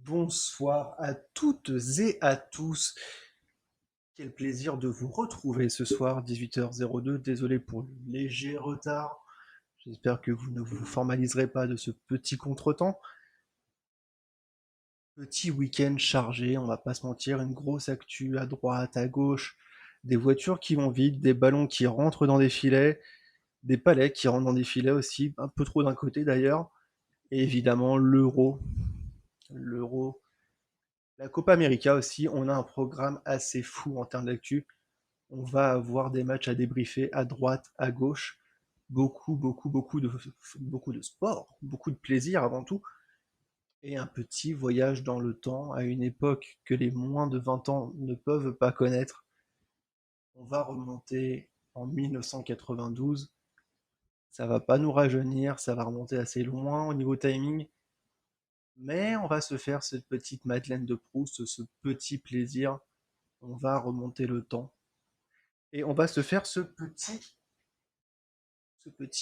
Bonsoir à toutes et à tous. Quel plaisir de vous retrouver ce soir, 18h02. Désolé pour le léger retard. J'espère que vous ne vous formaliserez pas de ce petit contretemps. Petit week-end chargé, on va pas se mentir, une grosse actu à droite, à gauche, des voitures qui vont vite, des ballons qui rentrent dans des filets, des palais qui rentrent dans des filets aussi, un peu trop d'un côté d'ailleurs, et évidemment l'euro. L'euro, la Copa América aussi, on a un programme assez fou en termes d'actu. On va avoir des matchs à débriefer à droite, à gauche, beaucoup de sport, beaucoup de plaisir avant tout, et un petit voyage dans le temps à une époque que les moins de 20 ans ne peuvent pas connaître. On va remonter en 1992. Ça va pas nous rajeunir, ça va remonter assez loin au niveau timing, mais on va se faire cette petite Madeleine de Proust, ce petit plaisir. On va remonter le temps et on va se faire ce petit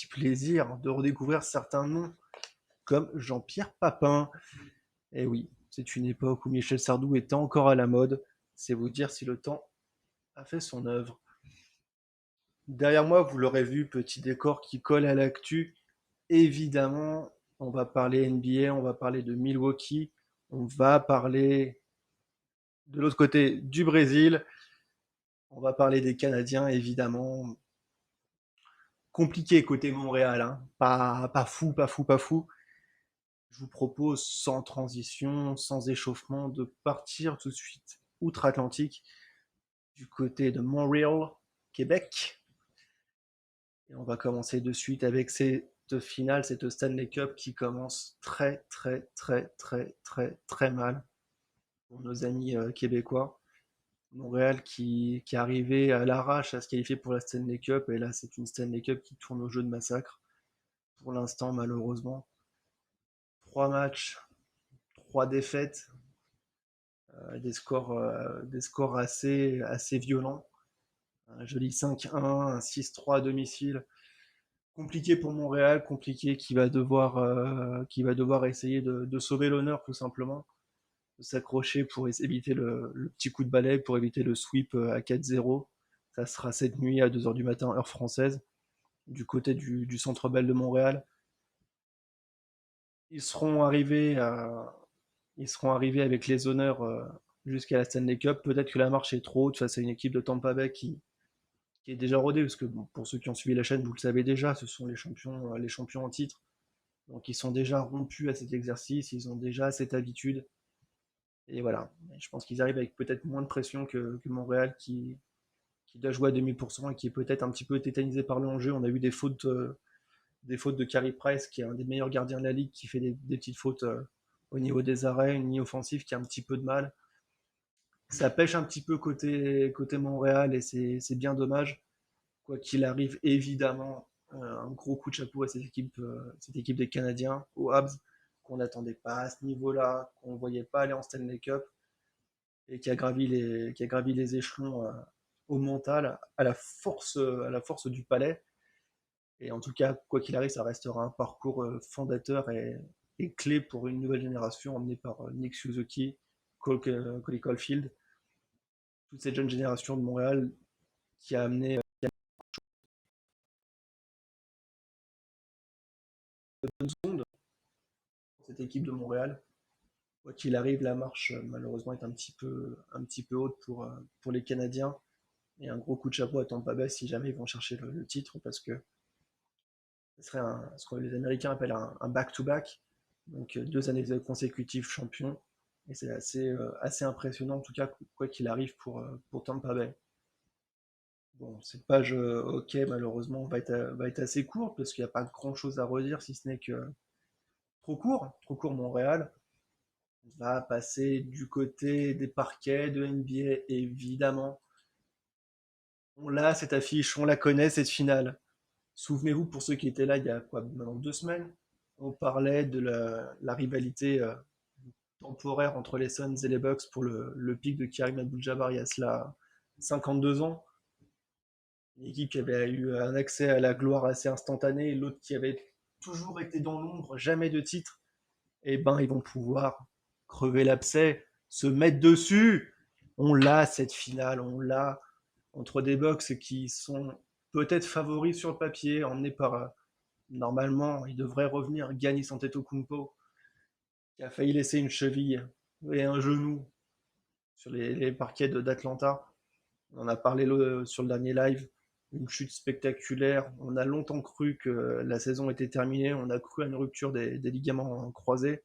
plaisir de redécouvrir certains noms comme Jean-Pierre Papin. Et oui, c'est une époque où Michel Sardou était encore à la mode. C'est vous dire si le temps a fait son œuvre. Derrière moi, vous l'aurez vu, petit décor qui colle à l'actu. Évidemment, on va parler NBA, on va parler de Milwaukee, on va parler de l'autre côté du Brésil, on va parler des Canadiens, évidemment. Compliqué côté Montréal, hein. Pas fou, pas fou, pas fou. Je vous propose, sans transition, sans échauffement, de partir tout de suite outre-Atlantique, du côté de Montréal, Québec. Et on va commencer de suite avec cette finale, cette Stanley Cup qui commence très, très, très, très, très, très mal pour nos amis québécois. Montréal qui est arrivé à l'arrache à se qualifier pour la Stanley Cup, et là c'est une Stanley Cup qui tourne au jeu de massacre. Pour l'instant, malheureusement, 3 matchs, 3 défaites, des scores assez violents. Un joli 5-1, un 6-3 à domicile. Compliqué pour Montréal, compliqué qui va devoir essayer de sauver l'honneur tout simplement, de s'accrocher pour éviter le petit coup de balai, pour éviter le sweep à 4-0. Ça sera cette nuit à 2h du matin, heure française, du côté du Centre Bell de Montréal. Ils seront arrivés, ils seront arrivés avec les honneurs jusqu'à la Stanley Cup. Peut-être que la marche est trop haute face à une équipe de Tampa Bay qui est déjà rodée, parce que bon, pour ceux qui ont suivi la chaîne, vous le savez déjà, ce sont les champions en titre. Donc ils sont déjà rompus à cet exercice, ils ont déjà cette habitude. Et voilà, je pense qu'ils arrivent avec peut-être moins de pression que Montréal qui doit jouer à 2000% et qui est peut-être un petit peu tétanisé par l'enjeu. On a eu des fautes de Carey Price, qui est un des meilleurs gardiens de la ligue, qui fait des petites fautes au niveau des arrêts, une ligne offensive qui a un petit peu de mal. Ça pêche un petit peu côté Montréal et c'est bien dommage. Quoi qu'il arrive, évidemment, un gros coup de chapeau à cette équipe des Canadiens, aux Habs, qu'on n'attendait pas à ce niveau-là, qu'on ne voyait pas aller en Stanley Cup, et qui a gravi les échelons au mental, à la force du palais. Et en tout cas, quoi qu'il arrive, ça restera un parcours fondateur et clé pour une nouvelle génération emmenée par Nick Suzuki, Cole Caulfield, toute cette jeune génération de Montréal qui a amené de bonnes ondes pour cette équipe de Montréal. Quoi qu'il arrive, la marche malheureusement est un petit peu haute pour les Canadiens. Et un gros coup de chapeau à Tampa Bay si jamais ils vont chercher le titre, parce que ce serait ce que les Américains appellent un back-to-back, donc 2 années consécutives champions. Et c'est assez impressionnant, en tout cas, quoi qu'il arrive pour Tampa Bay. Bon, cette page hockey, malheureusement, va être assez courte, parce qu'il n'y a pas grand-chose à redire, si ce n'est que trop court Montréal. On va passer du côté des parquets de NBA, évidemment. On l'a, cette affiche, on la connaît, cette finale. Souvenez-vous, pour ceux qui étaient là il y a quoi, maintenant 2 semaines, on parlait de la rivalité temporaire entre les Suns et les Bucks pour le pic de Karim Abdul-Jabbar il y a cela 52 ans. Une équipe qui avait eu un accès à la gloire assez instantané, l'autre qui avait toujours été dans l'ombre, jamais de titre. Et ben, ils vont pouvoir crever l'abcès, se mettre dessus. On l'a cette finale, on l'a entre des Bucks qui sont peut-être favoris sur le papier, emmenés par normalement, il devrait revenir Giannis Antetokounmpo, qui a failli laisser une cheville et un genou sur les parquets d'Atlanta. On en a parlé sur le dernier live. Une chute spectaculaire. On a longtemps cru que la saison était terminée. On a cru à une rupture des ligaments croisés.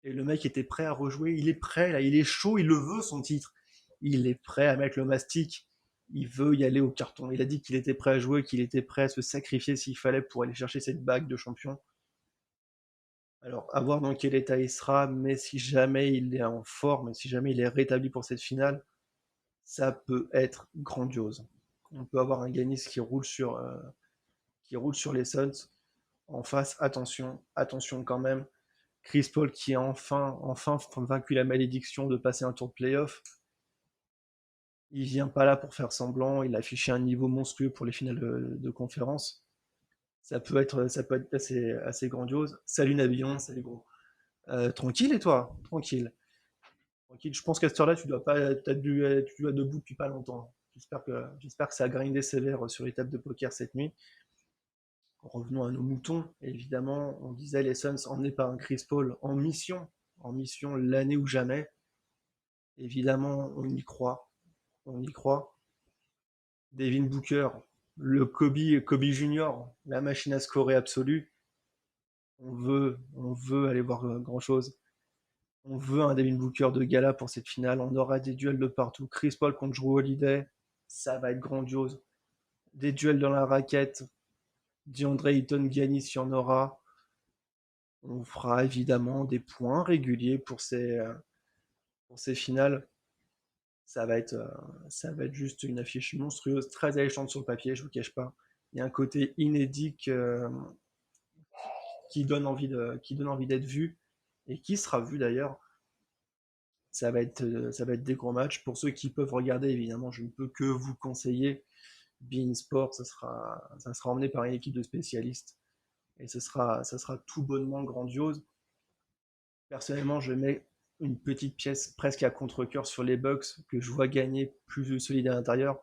Et le mec était prêt à rejouer. Il est prêt, là. Il est chaud. Il le veut, son titre. Il est prêt à mettre le mastic. Il veut y aller au carton. Il a dit qu'il était prêt à jouer, qu'il était prêt à se sacrifier s'il fallait pour aller chercher cette bague de champion. Alors, à voir dans quel état il sera, mais si jamais il est en forme, si jamais il est rétabli pour cette finale, ça peut être grandiose. On peut avoir un Giannis qui roule sur les Suns. En face, attention, attention quand même. Chris Paul qui a enfin vaincu la malédiction de passer un tour de playoff. Il vient pas là pour faire semblant. Il a affiché un niveau monstrueux pour les finales de conférence. Ça peut être assez grandiose. Salut Nabillon, salut gros. Tranquille et toi? Tranquille. Tranquille. Je pense qu'à cette heure-là, tu dois debout depuis pas longtemps. J'espère que ça a grindé sévère sur les tables de poker cette nuit. Revenons à nos moutons. Évidemment, on disait les Suns emmenés par un Chris Paul en mission l'année ou jamais. Évidemment, on y croit. On y croit. Devin Booker, le Kobe Junior, la machine à scorer absolue. On veut aller voir grand chose. On veut un Devin Booker de gala pour cette finale. On aura des duels de partout. Chris Paul contre Drew Holiday, ça va être grandiose. Des duels dans la raquette. DeAndre Ayton, Giannis, il y en aura. On fera évidemment des points réguliers pour ces finales. Ça va, être, euh, ça va être juste une affiche monstrueuse, très alléchante sur le papier, je ne vous cache pas. Il y a un côté inédit qui donne envie d'être vu et qui sera vu d'ailleurs. Ça va être des gros matchs. Pour ceux qui peuvent regarder, évidemment, je ne peux que vous conseiller Bein Sport. Ça sera emmené par une équipe de spécialistes et ça sera tout bonnement grandiose. Personnellement, je mets une petite pièce presque à contre-cœur sur les Bucks que je vois gagner plus solide à l'intérieur.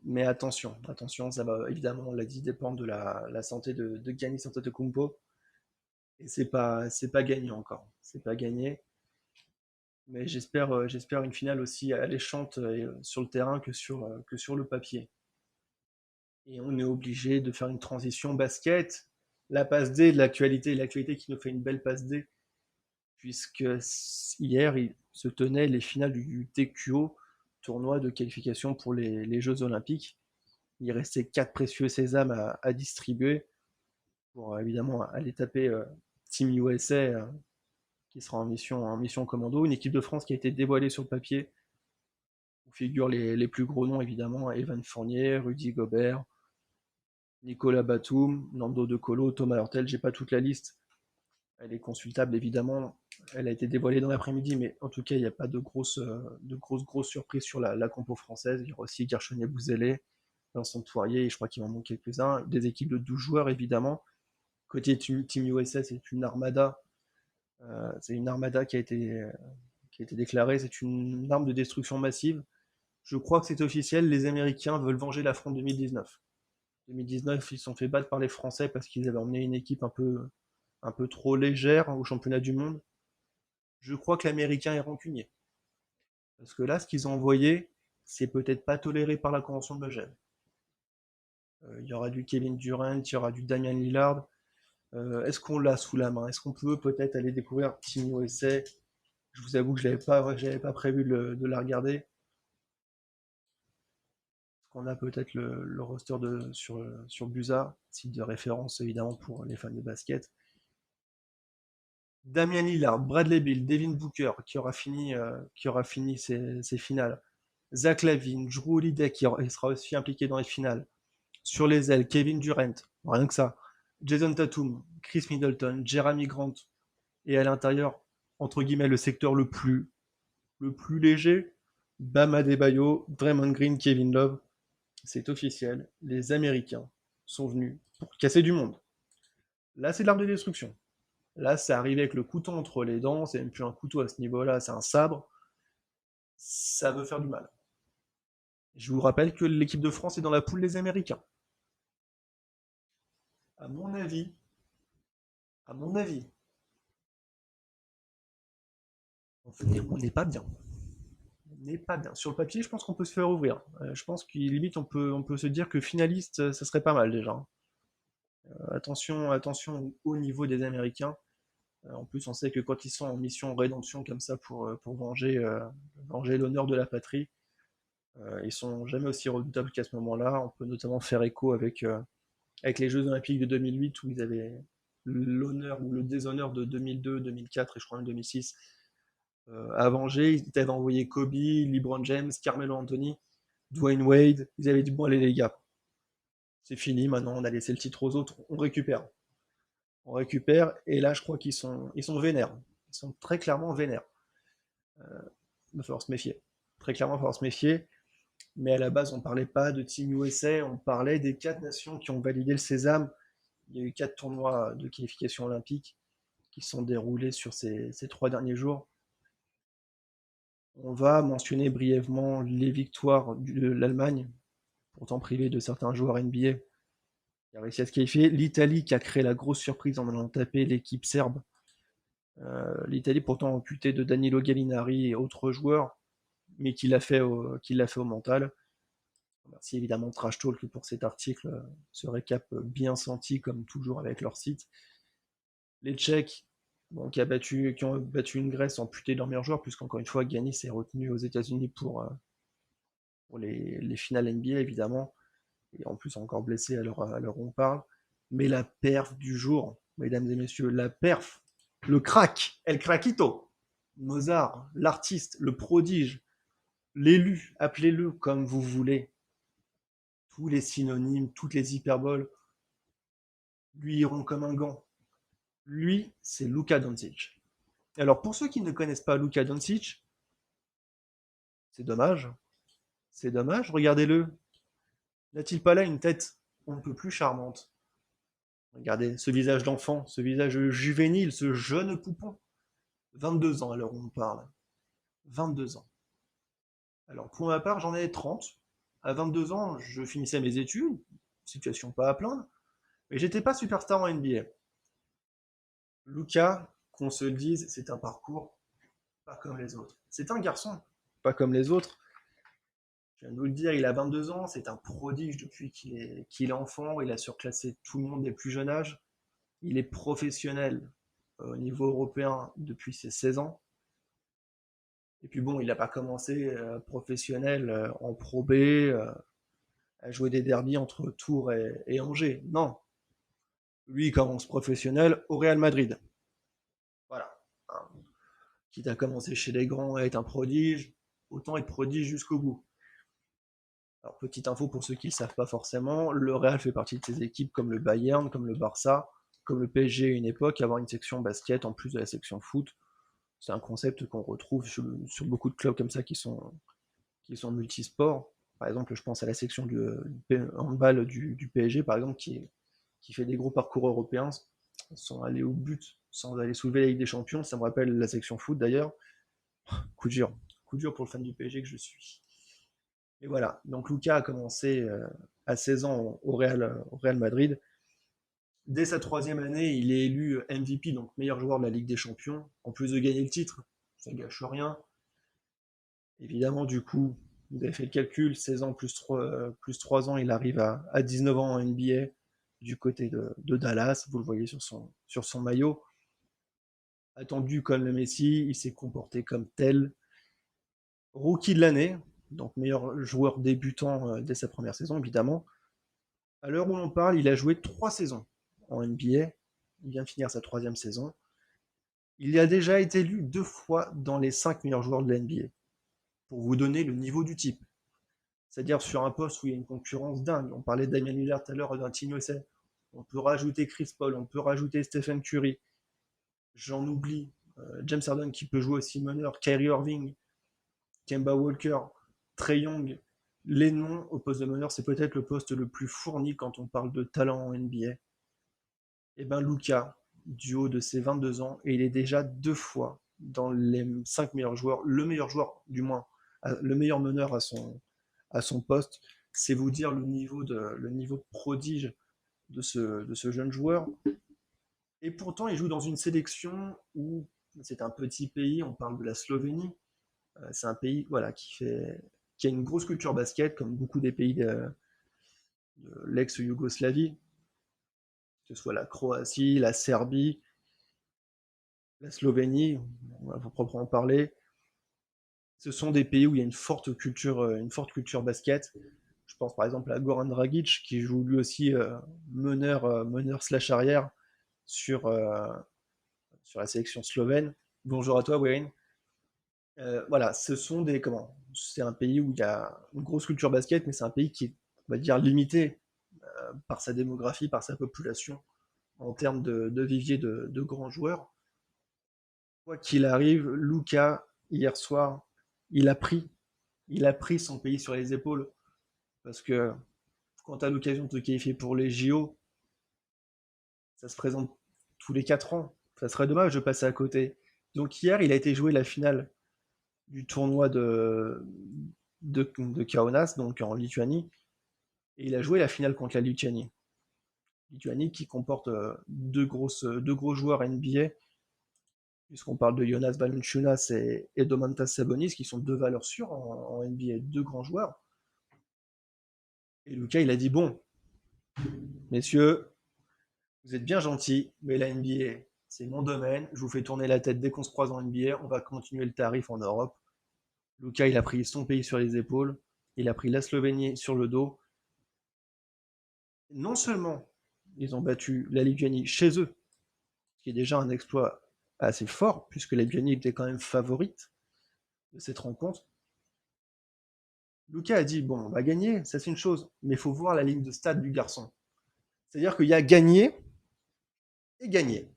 Mais attention, ça va évidemment, on l'a dit, dépendre de la santé de Giannis Antetokounmpo. Et c'est pas gagné encore. C'est pas gagné. Mais j'espère une finale aussi alléchante sur le terrain que sur le papier. Et on est obligé de faire une transition basket. La passe D de l'actualité qui nous fait une belle passe D, puisque hier il se tenait les finales du TQO, tournoi de qualification pour les Jeux Olympiques. Il restait 4 précieux sésames à distribuer pour évidemment aller taper Team USA qui sera en mission commando. Une équipe de France qui a été dévoilée sur le papier, où figurent les plus gros noms évidemment, Evan Fournier, Rudy Gobert, Nicolas Batum, Nando De Colo, Thomas Hurtel. J'ai pas toute la liste, elle est consultable évidemment. Elle a été dévoilée dans l'après-midi, mais en tout cas, il n'y a pas de grosses surprises sur la compo française. Il y aura aussi Gershon Bouzélé, Vincent Poirier, et je crois qu'il m'en manque quelques-uns. Des équipes de 12 joueurs évidemment. Côté Team USA, c'est une armada. C'est une armada qui a été déclarée. C'est une arme de destruction massive. Je crois que c'est officiel. Les Américains veulent venger l'affront 2019. 2019, ils se sont fait battre par les Français parce qu'ils avaient emmené une équipe un peu trop légère au championnat du monde. Je crois que l'Américain est rancunier. Parce que là, ce qu'ils ont envoyé, c'est peut-être pas toléré par la Convention de Genève. Il y aura du Kevin Durant, il y aura du Damian Lillard. Est-ce qu'on l'a sous la main? Est-ce qu'on peut peut-être aller découvrir Team USA? Je vous avoue que j'avais pas prévu de la regarder. Est-ce qu'on a peut-être le roster sur Busa, site de référence évidemment pour les fans de basket. Damian Lillard, Bradley Beal, Devin Booker qui aura fini ses finales. Zach LaVine, Drew Holiday qui sera aussi impliqué dans les finales. Sur les ailes, Kevin Durant, rien que ça. Jason Tatum, Chris Middleton, Jeremy Grant. Et à l'intérieur, entre guillemets, le secteur le plus léger, Bam Adebayo, Draymond Green, Kevin Love. C'est officiel, les Américains sont venus pour casser du monde. Là, c'est de l'arme de destruction. Là, c'est arrivé avec le couteau entre les dents, c'est même plus un couteau à ce niveau-là, c'est un sabre. Ça veut faire du mal. Je vous rappelle que l'équipe de France est dans la poule des Américains. À mon avis, à mon avis, on n'est pas bien. On n'est pas bien. Sur le papier, je pense qu'on peut se faire ouvrir. Je pense qu'il limite on peut se dire que finaliste, ça serait pas mal déjà. Attention, attention au niveau des Américains. En plus, on sait que quand ils sont en mission rédemption comme ça pour venger l'honneur de la patrie, ils sont jamais aussi redoutables qu'à ce moment-là. On peut notamment faire écho avec les Jeux Olympiques de 2008 où ils avaient l'honneur ou le déshonneur de 2002, 2004 et je crois même 2006 à venger. Ils avaient envoyé Kobe, LeBron James, Carmelo Anthony, Dwayne Wade. Ils avaient dit bon allez les gars, c'est fini, maintenant on a laissé le titre aux autres, on récupère. On récupère et là je crois qu'ils sont vénères. Ils sont très clairement vénères. Il va falloir se méfier. Très clairement, il va falloir se méfier. Mais à la base, on ne parlait pas de Team USA, on parlait des 4 nations qui ont validé le sésame. Il y a eu 4 tournois de qualification olympique qui sont déroulés sur ces 3 derniers jours. On va mentionner brièvement les victoires de l'Allemagne, pourtant privée de certains joueurs NBA, qui a réussi à se qualifier. L'Italie qui a créé la grosse surprise en allant taper l'équipe serbe. L'Italie pourtant amputée de Danilo Gallinari et autres joueurs, mais qui l'a fait au mental. Merci évidemment Trash Talk pour cet article, ce récap bien senti comme toujours avec leur site. Les Tchèques, bon, qui ont battu une Grèce amputés de leur meilleur joueur, puisqu'encore une fois, Giannis est retenu aux États-Unis pour les finales NBA évidemment, et en plus encore blessé à l'heure où on parle. Mais la perf du jour, mesdames et messieurs, la perf, le crack, El Craquito, Mozart, l'artiste, le prodige, l'élu, appelez-le comme vous voulez, tous les synonymes, toutes les hyperboles, lui iront comme un gant. Lui, c'est Luka Doncic. Alors pour ceux qui ne connaissent pas Luka Doncic, c'est dommage. C'est dommage, regardez-le. N'a-t-il pas là une tête on ne peut plus charmante? Regardez ce visage d'enfant, ce visage juvénile, ce jeune poupon. 22 ans à l'heure où on parle. 22 ans. Alors pour ma part, j'en ai 30. À 22 ans, je finissais mes études, situation pas à plaindre, mais j'étais pas superstar en NBA. Luka, qu'on se le dise, c'est un parcours pas comme les autres. C'est un garçon, pas comme les autres. Je viens de vous le dire, il a 22 ans, c'est un prodige depuis qu'il est enfant, il a surclassé tout le monde des plus jeunes âges. Il est professionnel au niveau européen depuis ses 16 ans. Et puis bon, il n'a pas commencé professionnel en Pro B, à jouer des derbies entre Tours et Angers. Non, lui il commence professionnel au Real Madrid. Voilà. Quitte à commencer chez les grands et être un prodige, autant être prodige jusqu'au bout. Alors, petite info pour ceux qui ne le savent pas forcément, le Real fait partie de ces équipes comme le Bayern, comme le Barça, comme le PSG à une époque, avoir une section basket en plus de la section foot. C'est un concept qu'on retrouve sur beaucoup de clubs comme ça qui sont multisports. Par exemple, je pense à la section du handball du PSG, par exemple, qui fait des gros parcours européens, sont allés au but sans aller soulever la Ligue des Champions. Ça me rappelle la section foot d'ailleurs. Coup dur pour le fan du PSG que je suis. Et voilà, donc Luka a commencé à 16 ans au Real Madrid. Dès sa 3e année, il est élu MVP, donc meilleur joueur de la Ligue des Champions, en plus de gagner le titre. Ça gâche rien. Évidemment, du coup, vous avez fait le calcul, 16 ans plus 3 ans, il arrive à 19 ans en NBA du côté de Dallas. Vous le voyez sur son maillot. Attendu comme le Messi, il s'est comporté comme tel. Rookie de l'année, donc meilleur joueur débutant dès sa première saison, évidemment. À l'heure où l'on parle, il a joué 3 saisons en NBA. Il vient de finir sa 3e saison. Il a déjà été élu 2 fois dans les 5 meilleurs joueurs de la NBA. Pour vous donner le niveau du type. C'est-à-dire sur un poste où il y a une concurrence dingue. On parlait de Damian Lillard tout à l'heure d'un Team USA. On peut rajouter Chris Paul, on peut rajouter Stephen Curry. J'en oublie. James Harden qui peut jouer aussi meneur, Kyrie Irving, Kemba Walker, Trey Young. Les noms au poste de meneur, c'est peut-être le poste le plus fourni quand on parle de talent en NBA. Et ben Luka, du haut de ses 22 ans et il est déjà 2 fois dans les 5 meilleurs joueurs, le meilleur joueur du moins, le meilleur meneur à son poste. C'est vous dire le niveau de prodige de ce jeune joueur. Et pourtant, il joue dans une sélection où c'est un petit pays, on parle de la Slovénie. C'est un pays voilà, qui a une grosse culture basket, comme beaucoup des pays de l'ex-Yougoslavie, que ce soit la Croatie, la Serbie, la Slovénie, on va proprement parler. Ce sont des pays où il y a une forte culture basket. Je pense par exemple à Goran Dragic, qui joue lui aussi meneur slash arrière sur, sur la sélection slovène. Bonjour à toi, Wayne. Voilà, ce sont des comment c'est un pays où il y a une grosse culture basket, mais c'est un pays qui est, on va dire, limité par sa démographie, par sa population, en termes de vivier de grands joueurs. Quoi qu'il arrive, Luka, hier soir, il a pris, il a pris son pays sur les épaules, parce que quand tu as l'occasion de te qualifier pour les JO, ça se présente tous les 4 ans. Ça serait dommage de passer à côté. Donc hier, il a été joué la finale du tournoi de Kaunas, donc en Lituanie, et il a joué la finale contre la Lituanie. Lituanie qui comporte deux gros joueurs NBA, puisqu'on parle de Jonas Valanciunas et Domantas Sabonis, qui sont deux valeurs sûres en NBA, deux grands joueurs. Et Lucas, il a dit bon, messieurs, vous êtes bien gentils, mais la NBA, c'est mon domaine. Je vous fais tourner la tête dès qu'on se croise en NBA. On va continuer le tarif en Europe. Lucas, il a pris son pays sur les épaules. Il a pris la Slovénie sur le dos. Non seulement ils ont battu la Lituanie chez eux, ce qui est déjà un exploit assez fort, puisque la Lituanie était quand même favorite de cette rencontre. Lucas a dit bon, on va gagner, ça c'est une chose, mais il faut voir la ligne de stade du garçon. C'est-à-dire qu'il y a gagné et gagné.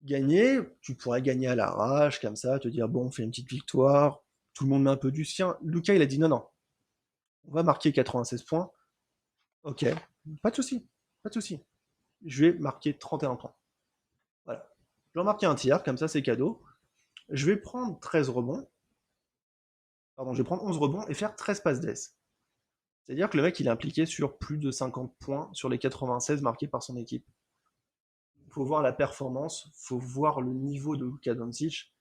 Gagner, tu pourrais gagner à l'arrache, comme ça, te dire bon, on fait une petite victoire, tout le monde met un peu du sien. Lucas, il a dit non, non, on va marquer 96 points. Ok, pas de souci, pas de souci. Je vais marquer 31 points. Voilà. Je vais en marquer un tiers, comme ça c'est cadeau. Je vais prendre 13 rebonds. Pardon, je vais prendre 11 rebonds et faire 13 passes d'ess. C'est-à-dire que le mec, il est impliqué sur plus de 50 points sur les 96 marqués par son équipe. Il faut voir la performance, il faut voir le niveau de Luka Doncic.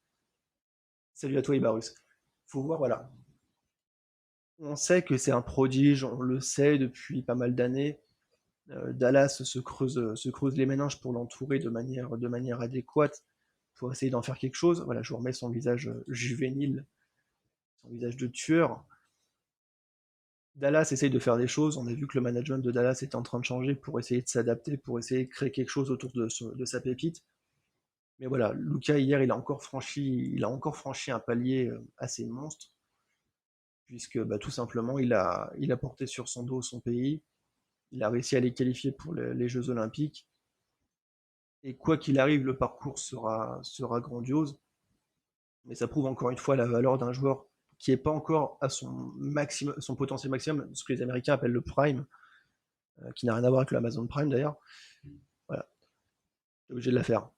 Salut à toi, Ibarus. Il faut voir, voilà. On sait que c'est un prodige, on le sait depuis pas mal d'années. Dallas se creuse les méninges pour l'entourer de manière adéquate, pour essayer d'en faire quelque chose. Voilà, je vous remets son visage juvénile, son visage de tueur. Dallas essaye de faire des choses. On a vu que le management de Dallas est en train de changer pour essayer de s'adapter, pour essayer de créer quelque chose autour de sa pépite. Mais voilà, Luka hier, il a encore franchi un palier assez monstre, puisque bah, tout simplement, il a porté sur son dos son pays. Il a réussi à les qualifier pour les Jeux Olympiques. Et quoi qu'il arrive, le parcours sera grandiose. Mais ça prouve encore une fois la valeur d'un joueur qui n'est pas encore à son potentiel maximum, ce que les Américains appellent le prime, qui n'a rien à voir avec l'Amazon Prime d'ailleurs. Voilà, j'ai obligé de la faire.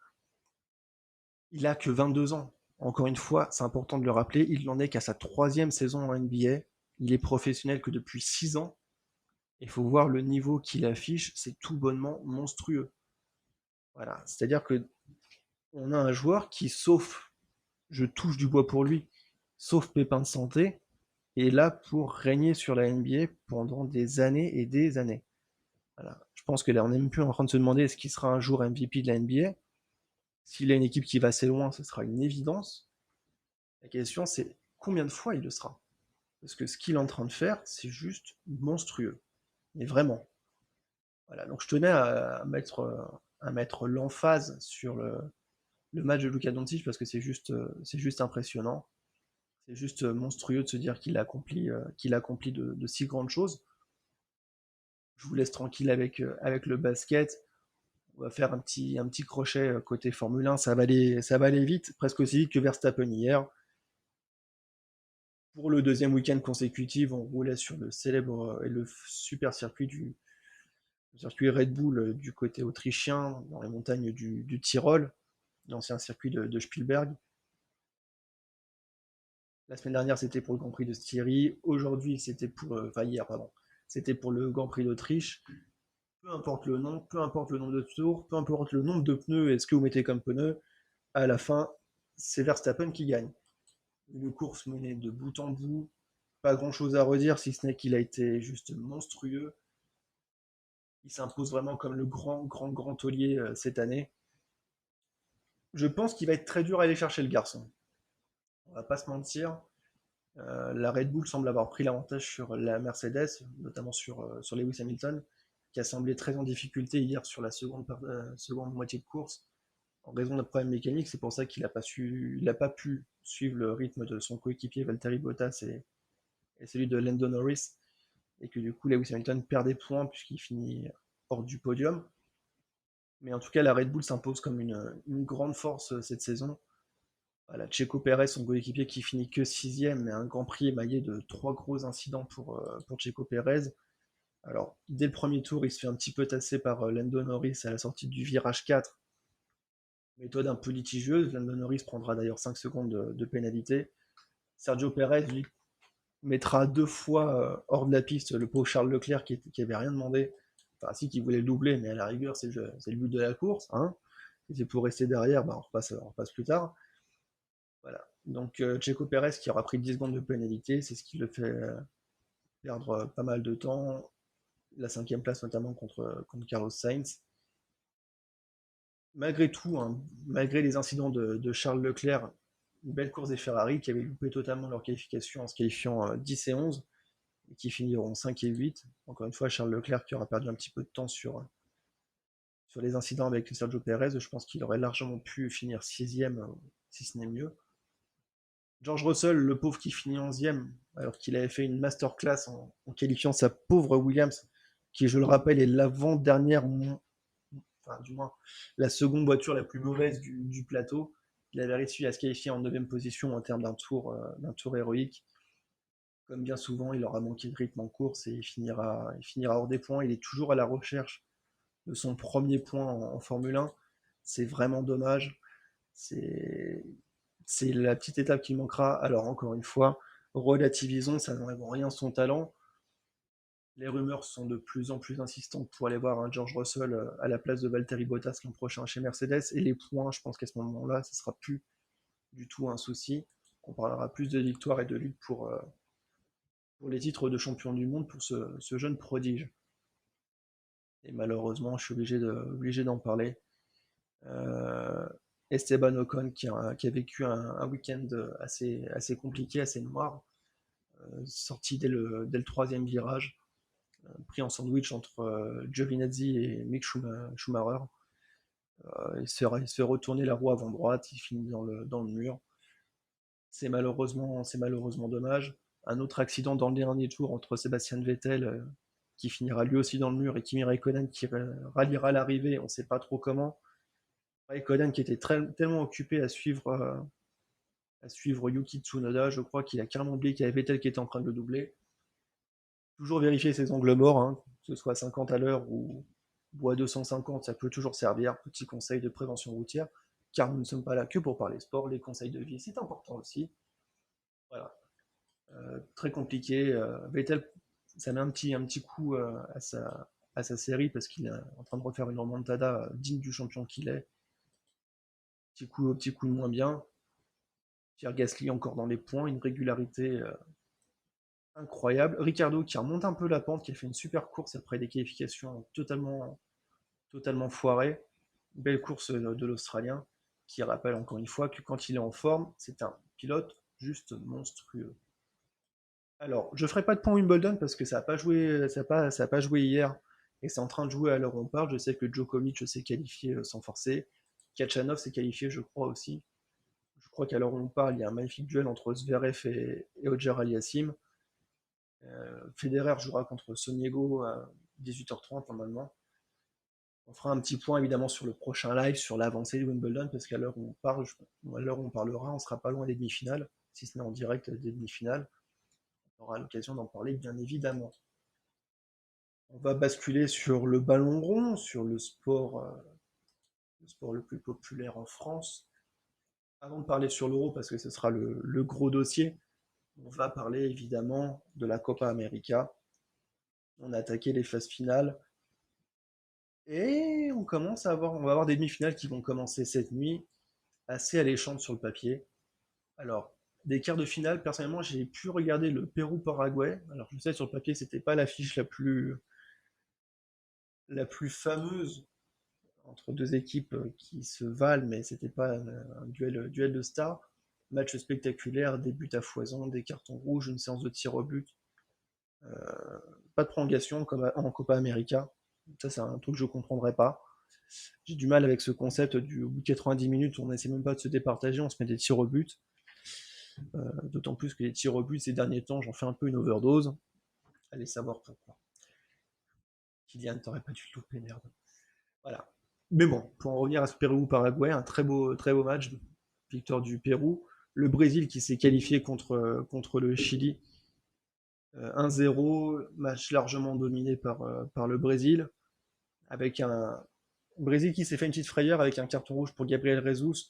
Il a que 22 ans. Encore une fois, c'est important de le rappeler, il n'en est qu'à sa 3e saison en NBA. Il est professionnel que depuis 6 ans. Il faut voir le niveau qu'il affiche, c'est tout bonnement monstrueux. Voilà, c'est-à-dire que on a un joueur qui, sauf, je touche du bois pour lui, sauf pépin de santé, est là pour régner sur la NBA pendant des années et des années. Voilà. Je pense que là, on n'est même plus en train de se demander est-ce qu'il sera un jour MVP de la NBA. S'il a une équipe qui va assez loin, ce sera une évidence. La question, c'est combien de fois il le sera. Parce que ce qu'il est en train de faire, c'est juste monstrueux. Mais vraiment. Voilà. Donc je tenais à mettre l'emphase sur le match de Luka Doncic parce que c'est juste impressionnant. C'est juste monstrueux de se dire qu'il accomplit de si grandes choses. Je vous laisse tranquille avec le basket. On va faire un petit crochet côté Formule 1. Ça va aller vite, presque aussi vite que Verstappen hier. Pour le deuxième week-end consécutif, on roulait sur le célèbre et le super circuit Le circuit Red Bull du côté autrichien, dans les montagnes du Tyrol, l'ancien circuit de Spielberg. La semaine dernière, c'était pour le Grand Prix de Styrie. Aujourd'hui, c'était pour, enfin hier, pardon, c'était pour le Grand Prix d'Autriche. Peu importe le nom, peu importe le nombre de tours, peu importe le nombre de pneus et ce que vous mettez comme pneus, à la fin, c'est Verstappen qui gagne. Une course menée de bout en bout, pas grand chose à redire, si ce n'est qu'il a été juste monstrueux. Il s'impose vraiment comme le grand taulier cette année. Je pense qu'il va être très dur à aller chercher le garçon. On va pas se mentir. La Red Bull semble avoir pris l'avantage sur la Mercedes, notamment sur Lewis Hamilton, qui a semblé très en difficulté hier sur la seconde moitié de course en raison d'un problème mécanique. C'est pour ça qu'il n'a pas pu suivre le rythme de son coéquipier Valtteri Bottas et celui de Lando Norris, et que du coup Lewis Hamilton perd des points puisqu'il finit hors du podium. Mais en tout cas, la Red Bull s'impose comme une grande force cette saison. Voilà, Checo Pérez, son coéquipier qui finit que sixième, mais un Grand Prix émaillé de trois gros incidents pour Checo Pérez. Alors, dès le premier tour, il se fait un petit peu tasser par Lando Norris à la sortie du virage 4. Méthode un peu litigieuse. Lando Norris prendra d'ailleurs 5 secondes de pénalité. Sergio Pérez, lui, mettra deux fois hors de la piste le pauvre Charles Leclerc qui avait rien demandé. Enfin, si, qui voulait le doubler, mais à la rigueur, c'est le but de la course. Hein. Si c'est pour rester derrière, bah, on repasse plus tard. Voilà. Donc Checo Pérez qui aura pris 10 secondes de pénalité, c'est ce qui le fait perdre pas mal de temps. La cinquième place notamment contre Carlos Sainz. Malgré tout, hein, malgré les incidents de Charles Leclerc, une belle course des Ferrari qui avaient loupé totalement leur qualification en se qualifiant 10 et 11, et qui finiront 5 et 8. Encore une fois, Charles Leclerc qui aura perdu un petit peu de temps sur les incidents avec Sergio Pérez, je pense qu'il aurait largement pu finir 6ème, si ce n'est mieux. George Russell, le pauvre qui finit 11ème, alors qu'il avait fait une masterclass en qualifiant sa pauvre Williams, qui, je le rappelle, est l'avant-dernière, enfin, du moins, la seconde voiture la plus mauvaise du plateau. Il avait réussi à se qualifier en 9ème position en termes d'un tour héroïque. Comme bien souvent, il aura manqué de rythme en course et il finira hors des points. Il est toujours à la recherche de son premier point en Formule 1. C'est vraiment dommage. C'est c'est la petite étape qui manquera. Alors encore une fois, relativisons, ça n'enlève en rien son talent. Les rumeurs sont de plus en plus insistantes pour aller voir un George Russell à la place de Valtteri Bottas l'an prochain chez Mercedes. Et les points, je pense qu'à ce moment-là, ce sera plus du tout un souci. On parlera plus de victoires et de lutte pour les titres de champion du monde pour ce jeune prodige. Et malheureusement, je suis obligé d'en parler. Euh, Esteban Ocon qui a vécu un week-end assez compliqué, assez noir, sorti dès le troisième virage, pris en sandwich entre Giovinazzi et Mick Schumacher. Il se fait retourner la roue avant droite, il finit dans le mur. C'est malheureusement dommage. Un autre accident dans le dernier tour entre Sébastien Vettel, qui finira lui aussi dans le mur, et Kimi Raikkonen qui ralliera l'arrivée, on ne sait pas trop comment. Raikkonen qui était tellement occupé à suivre Yuki Tsunoda, je crois qu'il a carrément oublié qu'il y avait Vettel qui était en train de le doubler. Toujours vérifier ses angles morts, hein, que ce soit à 50 à l'heure ou à 250, ça peut toujours servir. Petit conseil de prévention routière, car nous ne sommes pas là que pour parler sport, les conseils de vie, c'est important aussi. Voilà. Très compliqué. Vettel, ça met un petit coup à sa série parce qu'il est en train de refaire une remontada digne du champion qu'il est. Petit coup de moins bien. Pierre Gasly encore dans les points, une régularité incroyable. Ricardo qui remonte un peu la pente, qui a fait une super course après des qualifications totalement foirées. Belle course de l'Australien, qui rappelle encore une fois que quand il est en forme, c'est un pilote juste monstrueux. Alors, je ferai pas de point Wimbledon parce que ça n'a pas joué, ça a pas joué hier et c'est en train de jouer à l'heure où on parle. Je sais que Djokovic s'est qualifié sans forcer. Kachanov s'est qualifié, je crois aussi. Je crois qu'à l'heure où on parle, il y a un magnifique duel entre Zverev et Odger Aliassim. Federer jouera contre Soniego à 18h30 normalement. On fera un petit point évidemment sur le prochain live, sur l'avancée de Wimbledon, parce qu'à l'heure où on parle, à l'heure où on parlera, on sera pas loin des demi-finales, si ce n'est en direct des demi-finales. On aura l'occasion d'en parler bien évidemment. On va basculer sur le ballon rond, sur le sport le plus populaire en France. Avant de parler sur l'Euro, parce que ce sera le gros dossier, on va parler évidemment de la Copa América. On a attaqué les phases finales et on va avoir des demi-finales qui vont commencer cette nuit, assez alléchantes sur le papier. Alors, des quarts de finale, personnellement, j'ai pu regarder le Pérou-Paraguay. Alors, je sais sur le papier, c'était pas l'affiche la plus fameuse entre deux équipes qui se valent, mais c'était pas un duel de stars. Match spectaculaire, des buts à foison, des cartons rouges, une séance de tir au but. Pas de prolongation comme en Copa América. Ça, c'est un truc que je comprendrais pas. J'ai du mal avec ce concept du au bout de 90 minutes, on n'essaie même pas de se départager, on se met des tirs au but. D'autant plus que les tirs au but ces derniers temps, j'en fais un peu une overdose. Allez savoir pourquoi. Kylian, t'aurais pas dû te louper, merde. Voilà. Mais bon, pour en revenir à ce Pérou-Paraguay, un très beau match, victoire du Pérou. Le Brésil qui s'est qualifié contre le Chili, 1-0, match largement dominé par le Brésil, avec un Brésil qui s'est fait une petite frayeur avec un carton rouge pour Gabriel Jesus.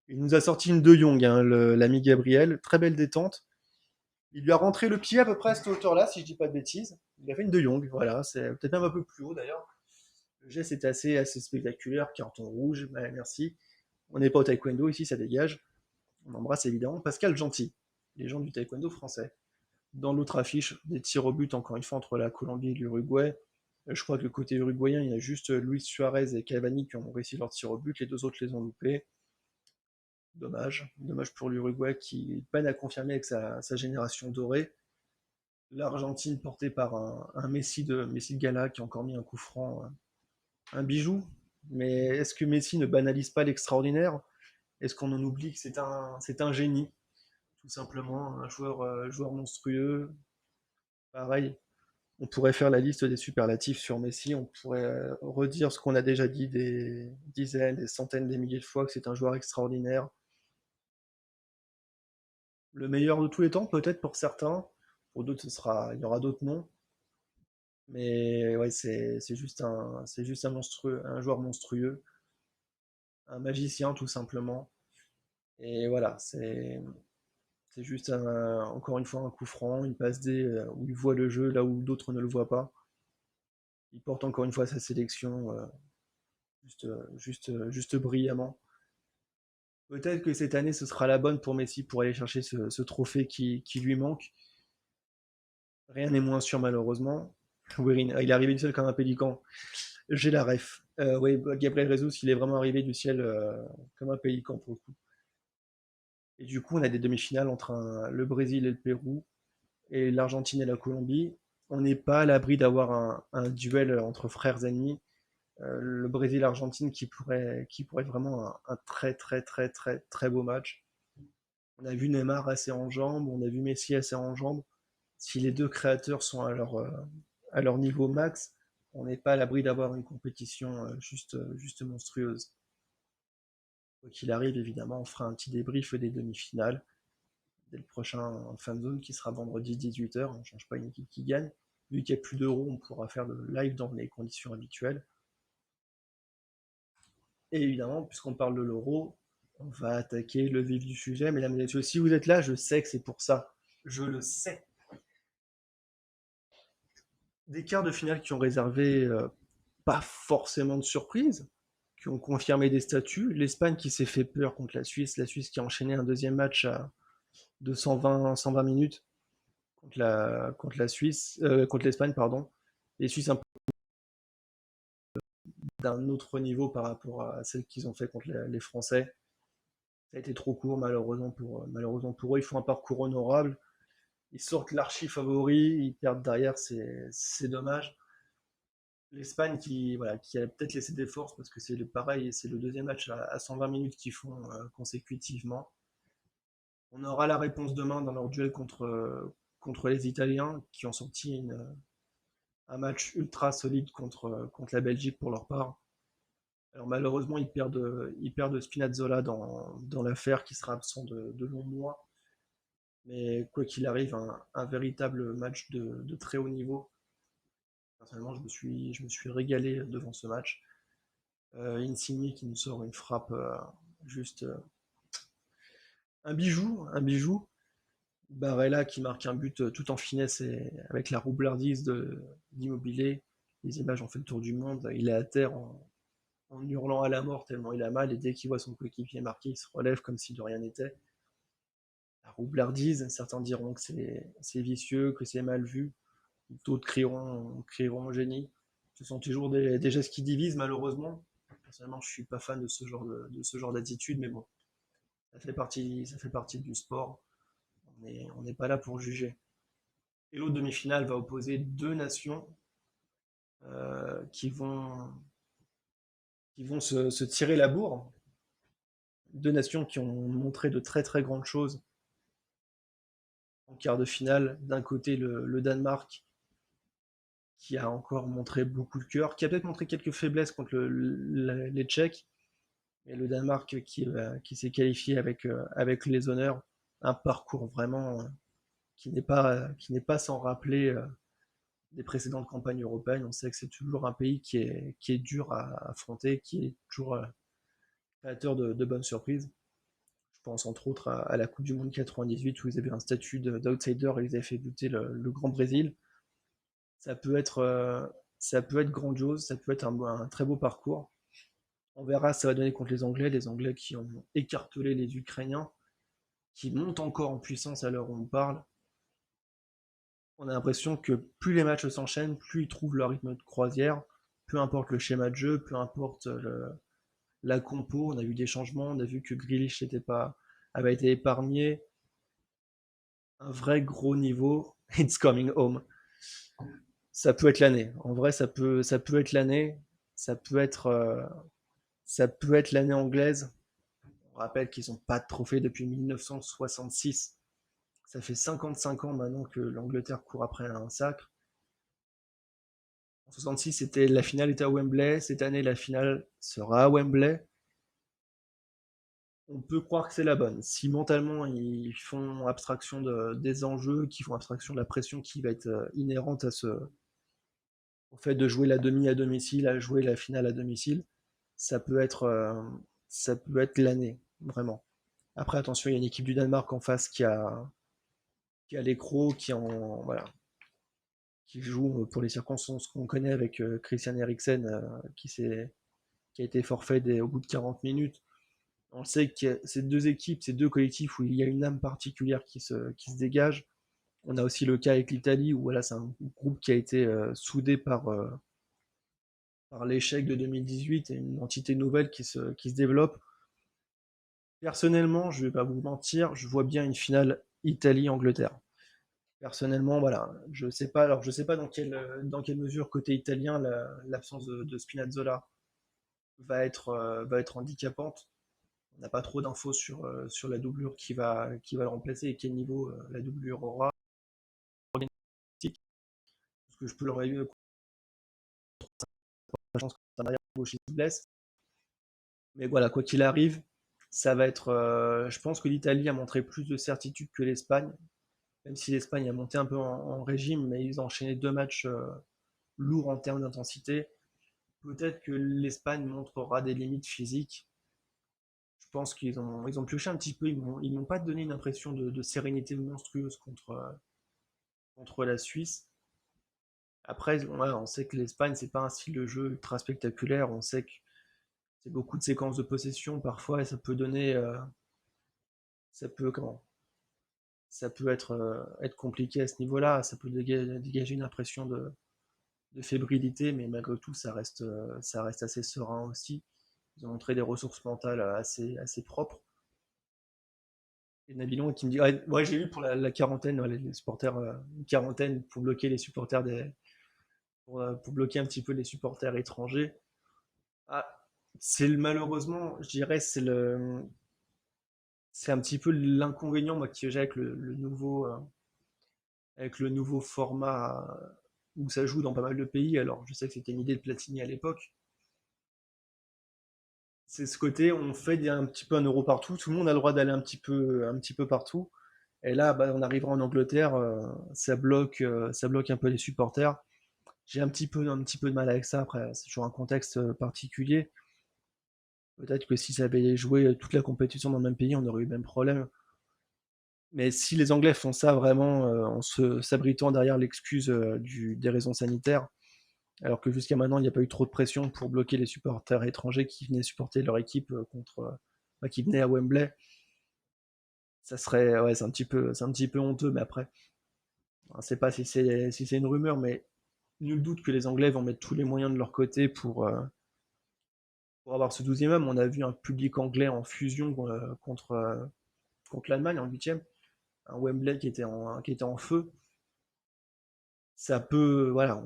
Il nous a sorti une De Jong, hein, l'ami Gabriel, très belle détente. Il lui a rentré le pied à peu près à cette hauteur-là, si je dis pas de bêtises. Il a fait une De Jong, voilà, c'est peut-être même un peu plus haut d'ailleurs. Le geste était assez spectaculaire, carton rouge, bah, merci. On n'est pas au taekwondo ici, ça dégage. On embrasse évidemment Pascal Gentil, les gens du taekwondo français. Dans l'autre affiche, des tirs au but encore une fois entre la Colombie et l'Uruguay. Je crois que le côté uruguayen, il y a juste Luis Suarez et Cavani qui ont réussi leur tir au but, les deux autres les ont loupés. Dommage pour l'Uruguay qui peine à confirmer avec sa génération dorée. L'Argentine portée par un Messi de Gala qui a encore mis un coup franc, un bijou. Mais est-ce que Messi ne banalise pas l'extraordinaire? Est-ce qu'on en oublie que c'est un génie, tout simplement, un joueur monstrueux? Pareil, on pourrait faire la liste des superlatifs sur Messi, on pourrait redire ce qu'on a déjà dit des dizaines, des centaines, des milliers de fois, que c'est un joueur extraordinaire. Le meilleur de tous les temps, peut-être pour certains, pour d'autres, il y aura d'autres noms. Mais ouais, c'est juste un monstrueux, un joueur monstrueux, un magicien tout simplement. Et voilà, c'est juste encore une fois un coup franc, une passe D où il voit le jeu là où d'autres ne le voient pas. Il porte encore une fois sa sélection juste brillamment. Peut-être que cette année ce sera la bonne pour Messi pour aller chercher ce trophée qui lui manque. Rien n'est moins sûr malheureusement. Guerin, il est arrivé du ciel comme un pélican. J'ai la ref. Oui, Gabriel Jesus, il est vraiment arrivé du ciel comme un pélican pour le coup. Et du coup, on a des demi-finales entre le Brésil et le Pérou, et l'Argentine et la Colombie. On n'est pas à l'abri d'avoir un duel entre frères ennemis. Le Brésil-Argentine qui pourrait être vraiment un très beau match. On a vu Neymar assez en jambes, on a vu Messi assez en jambes. Si les deux créateurs sont à leur niveau max, on n'est pas à l'abri d'avoir une compétition juste monstrueuse. Quoi qu'il arrive, évidemment, on fera un petit débrief des demi-finales dès le prochain fan zone qui sera vendredi 18h. On ne change pas une équipe qui gagne. Vu qu'il n'y a plus d'euros, on pourra faire le live dans les conditions habituelles. Et évidemment, puisqu'on parle de l'euro, on va attaquer le vif du sujet. Mesdames et messieurs, si vous êtes là, je sais que c'est pour ça. Je le sais. Des quarts de finale qui ont réservé pas forcément de surprise, qui ont confirmé des statuts. L'Espagne qui s'est fait peur contre la Suisse qui a enchaîné un deuxième match de 120 minutes contre la Suisse, contre l'Espagne, pardon. Les Suisses un peu d'un autre niveau par rapport à celle qu'ils ont fait contre les Français. Ça a été trop court malheureusement pour eux. Ils font un parcours honorable. Ils sortent l'archi favori, ils perdent derrière, c'est dommage. L'Espagne voilà, qui a peut-être laissé des forces parce que c'est pareil, c'est le deuxième match à 120 minutes qu'ils font consécutivement. On aura la réponse demain dans leur duel contre les Italiens qui ont sorti un match ultra solide contre la Belgique pour leur part. Alors malheureusement, ils perdent Spinazzola dans l'affaire qui sera absent de longs mois. Mais quoi qu'il arrive, un véritable match de très haut niveau. Personnellement, je me suis régalé devant ce match. Insigne qui nous sort une frappe juste un bijou, un bijou. Barella qui marque un but tout en finesse et avec la roublardise d'Immobilier. Les images ont fait le tour du monde. Il est à terre en hurlant à la mort tellement il a mal et dès qu'il voit son coéquipier marqué, il se relève comme si de rien n'était. La roublardise, certains diront que c'est vicieux, que c'est mal vu. D'autres crieront au génie. Ce sont toujours des gestes qui divisent malheureusement. Personnellement, je suis pas fan de ce genre d'attitude, mais bon, ça fait partie du sport. On n'est pas là pour juger. Et l'autre demi-finale va opposer deux nations qui vont se tirer la bourre. Deux nations qui ont montré de très très grandes choses en quart de finale. D'un côté, le Danemark, qui a encore montré beaucoup de cœur, qui a peut-être montré quelques faiblesses contre les Tchèques, mais le Danemark qui s'est qualifié avec les honneurs. Un parcours vraiment qui n'est pas sans rappeler des précédentes campagnes européennes. On sait que c'est toujours un pays qui est dur à affronter, qui est toujours créateur de bonnes surprises. Je pense entre autres à la Coupe du Monde 98 où ils avaient un statut d'outsider et ils avaient fait buter le Grand Brésil. Ça peut être, euh, Ça peut être grandiose, ça peut être un très beau parcours. On verra ce que ça va donner contre les Anglais qui ont écartelé les Ukrainiens, qui montent encore en puissance à l'heure où on parle. On a l'impression que plus les matchs s'enchaînent, plus ils trouvent leur rythme de croisière, peu importe le schéma de jeu, peu importe la compo, on a vu des changements, on a vu que Grealish avait été épargné, un vrai gros niveau, it's coming home. Ça peut être l'année. En vrai, ça peut être l'année. Ça peut être, euh, Ça peut être l'année anglaise. On rappelle qu'ils n'ont pas de trophée depuis 1966. Ça fait 55 ans maintenant que l'Angleterre court après un sacre. En 66, la finale était à Wembley. Cette année, la finale sera à Wembley. On peut croire que c'est la bonne. Si mentalement ils font abstraction des enjeux, qu'ils font abstraction de la pression qui va être inhérente au fait de jouer la demi à domicile, à jouer la finale à domicile, ça peut être, euh, ça peut être l'année, vraiment. Après, attention, il y a une équipe du Danemark en face qui a l'écro, voilà, qui joue pour les circonstances qu'on connaît avec Christian Eriksen qui a été forfait au bout de 40 minutes. On sait que ces deux équipes, ces deux collectifs où il y a une âme particulière qui se dégage. On a aussi le cas avec l'Italie où voilà, c'est un groupe qui a été soudé par l'échec de 2018 et une entité nouvelle qui se développe. Personnellement, je vais pas vous mentir, je vois bien une finale Italie-Angleterre. Personnellement, voilà, je sais pas dans quelle mesure côté italien l'absence de Spinazzola va être handicapante. On n'a pas trop d'infos sur la doublure qui va le remplacer et quel niveau la doublure aura. Parce que je peux leur eu la chance qu'un arrière gauche se blesse. Mais voilà, quoi qu'il arrive, ça va être. Je pense que l'Italie a montré plus de certitude que l'Espagne, même si l'Espagne a monté un peu en régime, mais ils ont enchaîné deux matchs lourds en termes d'intensité. Peut-être que l'Espagne montrera des limites physiques. Je pense ils ont pioché un petit peu, ils m'ont pas donné une impression de sérénité monstrueuse contre la Suisse. Après, ouais, on sait que l'Espagne, c'est pas un style de jeu ultra spectaculaire. On sait que c'est beaucoup de séquences de possession parfois et ça peut comment ça peut être compliqué à ce niveau-là. Ça peut dégager une impression de fébrilité, mais malgré tout, ça reste assez serein aussi. Ils ont montré des ressources mentales assez propres. Et Nabilon qui me dit ouais, j'ai vu pour la quarantaine, ouais, les supporters, une quarantaine pour bloquer les supporters pour bloquer un petit peu les supporters étrangers. Ah, malheureusement, je dirais, c'est un petit peu l'inconvénient moi que j'ai avec le nouveau format où ça joue dans pas mal de pays. Alors, je sais que c'était une idée de Platini à l'époque. C'est ce côté, on fait un petit peu un euro partout, tout le monde a le droit d'aller un petit peu partout. Et là, bah, on arrivera en Angleterre, ça bloque un peu les supporters. J'ai un petit peu de mal avec ça. Après, c'est toujours un contexte particulier. Peut-être que si ça avait joué toute la compétition dans le même pays, on aurait eu le même problème. Mais si les Anglais font ça vraiment en s'abritant derrière l'excuse des raisons sanitaires, alors que jusqu'à maintenant, il n'y a pas eu trop de pression pour bloquer les supporters étrangers qui venaient supporter leur équipe qui venaient à Wembley, ça serait, ouais, c'est un petit peu honteux. Mais après, on ne sait pas si c'est une rumeur, mais nul doute que les Anglais vont mettre tous les moyens de leur côté pour avoir ce 12e homme. On a vu un public anglais en fusion contre l'Allemagne en huitième, un Wembley qui était en feu. Ça peut, voilà,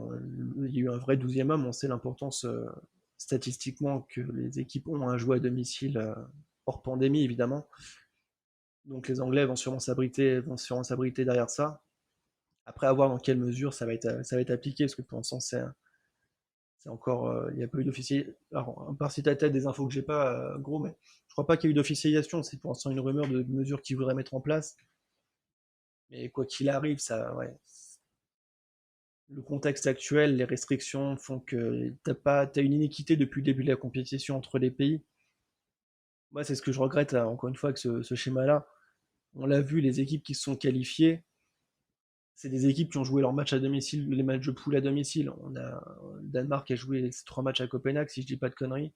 il y a eu un vrai 12e homme. On sait l'importance statistiquement que les équipes ont à jouer à domicile hors pandémie, évidemment. Donc les Anglais vont sûrement s'abriter derrière ça. Après, à voir dans quelle mesure ça va être appliqué, parce que pour l'instant, c'est encore, il n'y a pas eu d'officialisation. Alors, à part si tu as des infos que j'ai pas, gros, mais je crois pas qu'il y ait eu d'officialisation. C'est pour l'instant une rumeur de mesures qu'ils voudraient mettre en place. Mais quoi qu'il arrive, ça, ouais, le contexte actuel, les restrictions font que t'as une inéquité depuis le début de la compétition entre les pays. Moi, c'est ce que je regrette, encore une fois, avec ce schéma-là. On l'a vu, les équipes qui se sont qualifiées, c'est des équipes qui ont joué leurs matchs à domicile, les matchs de poule à domicile. Le Danemark a joué ses 3 matchs à Copenhague, si je dis pas de conneries.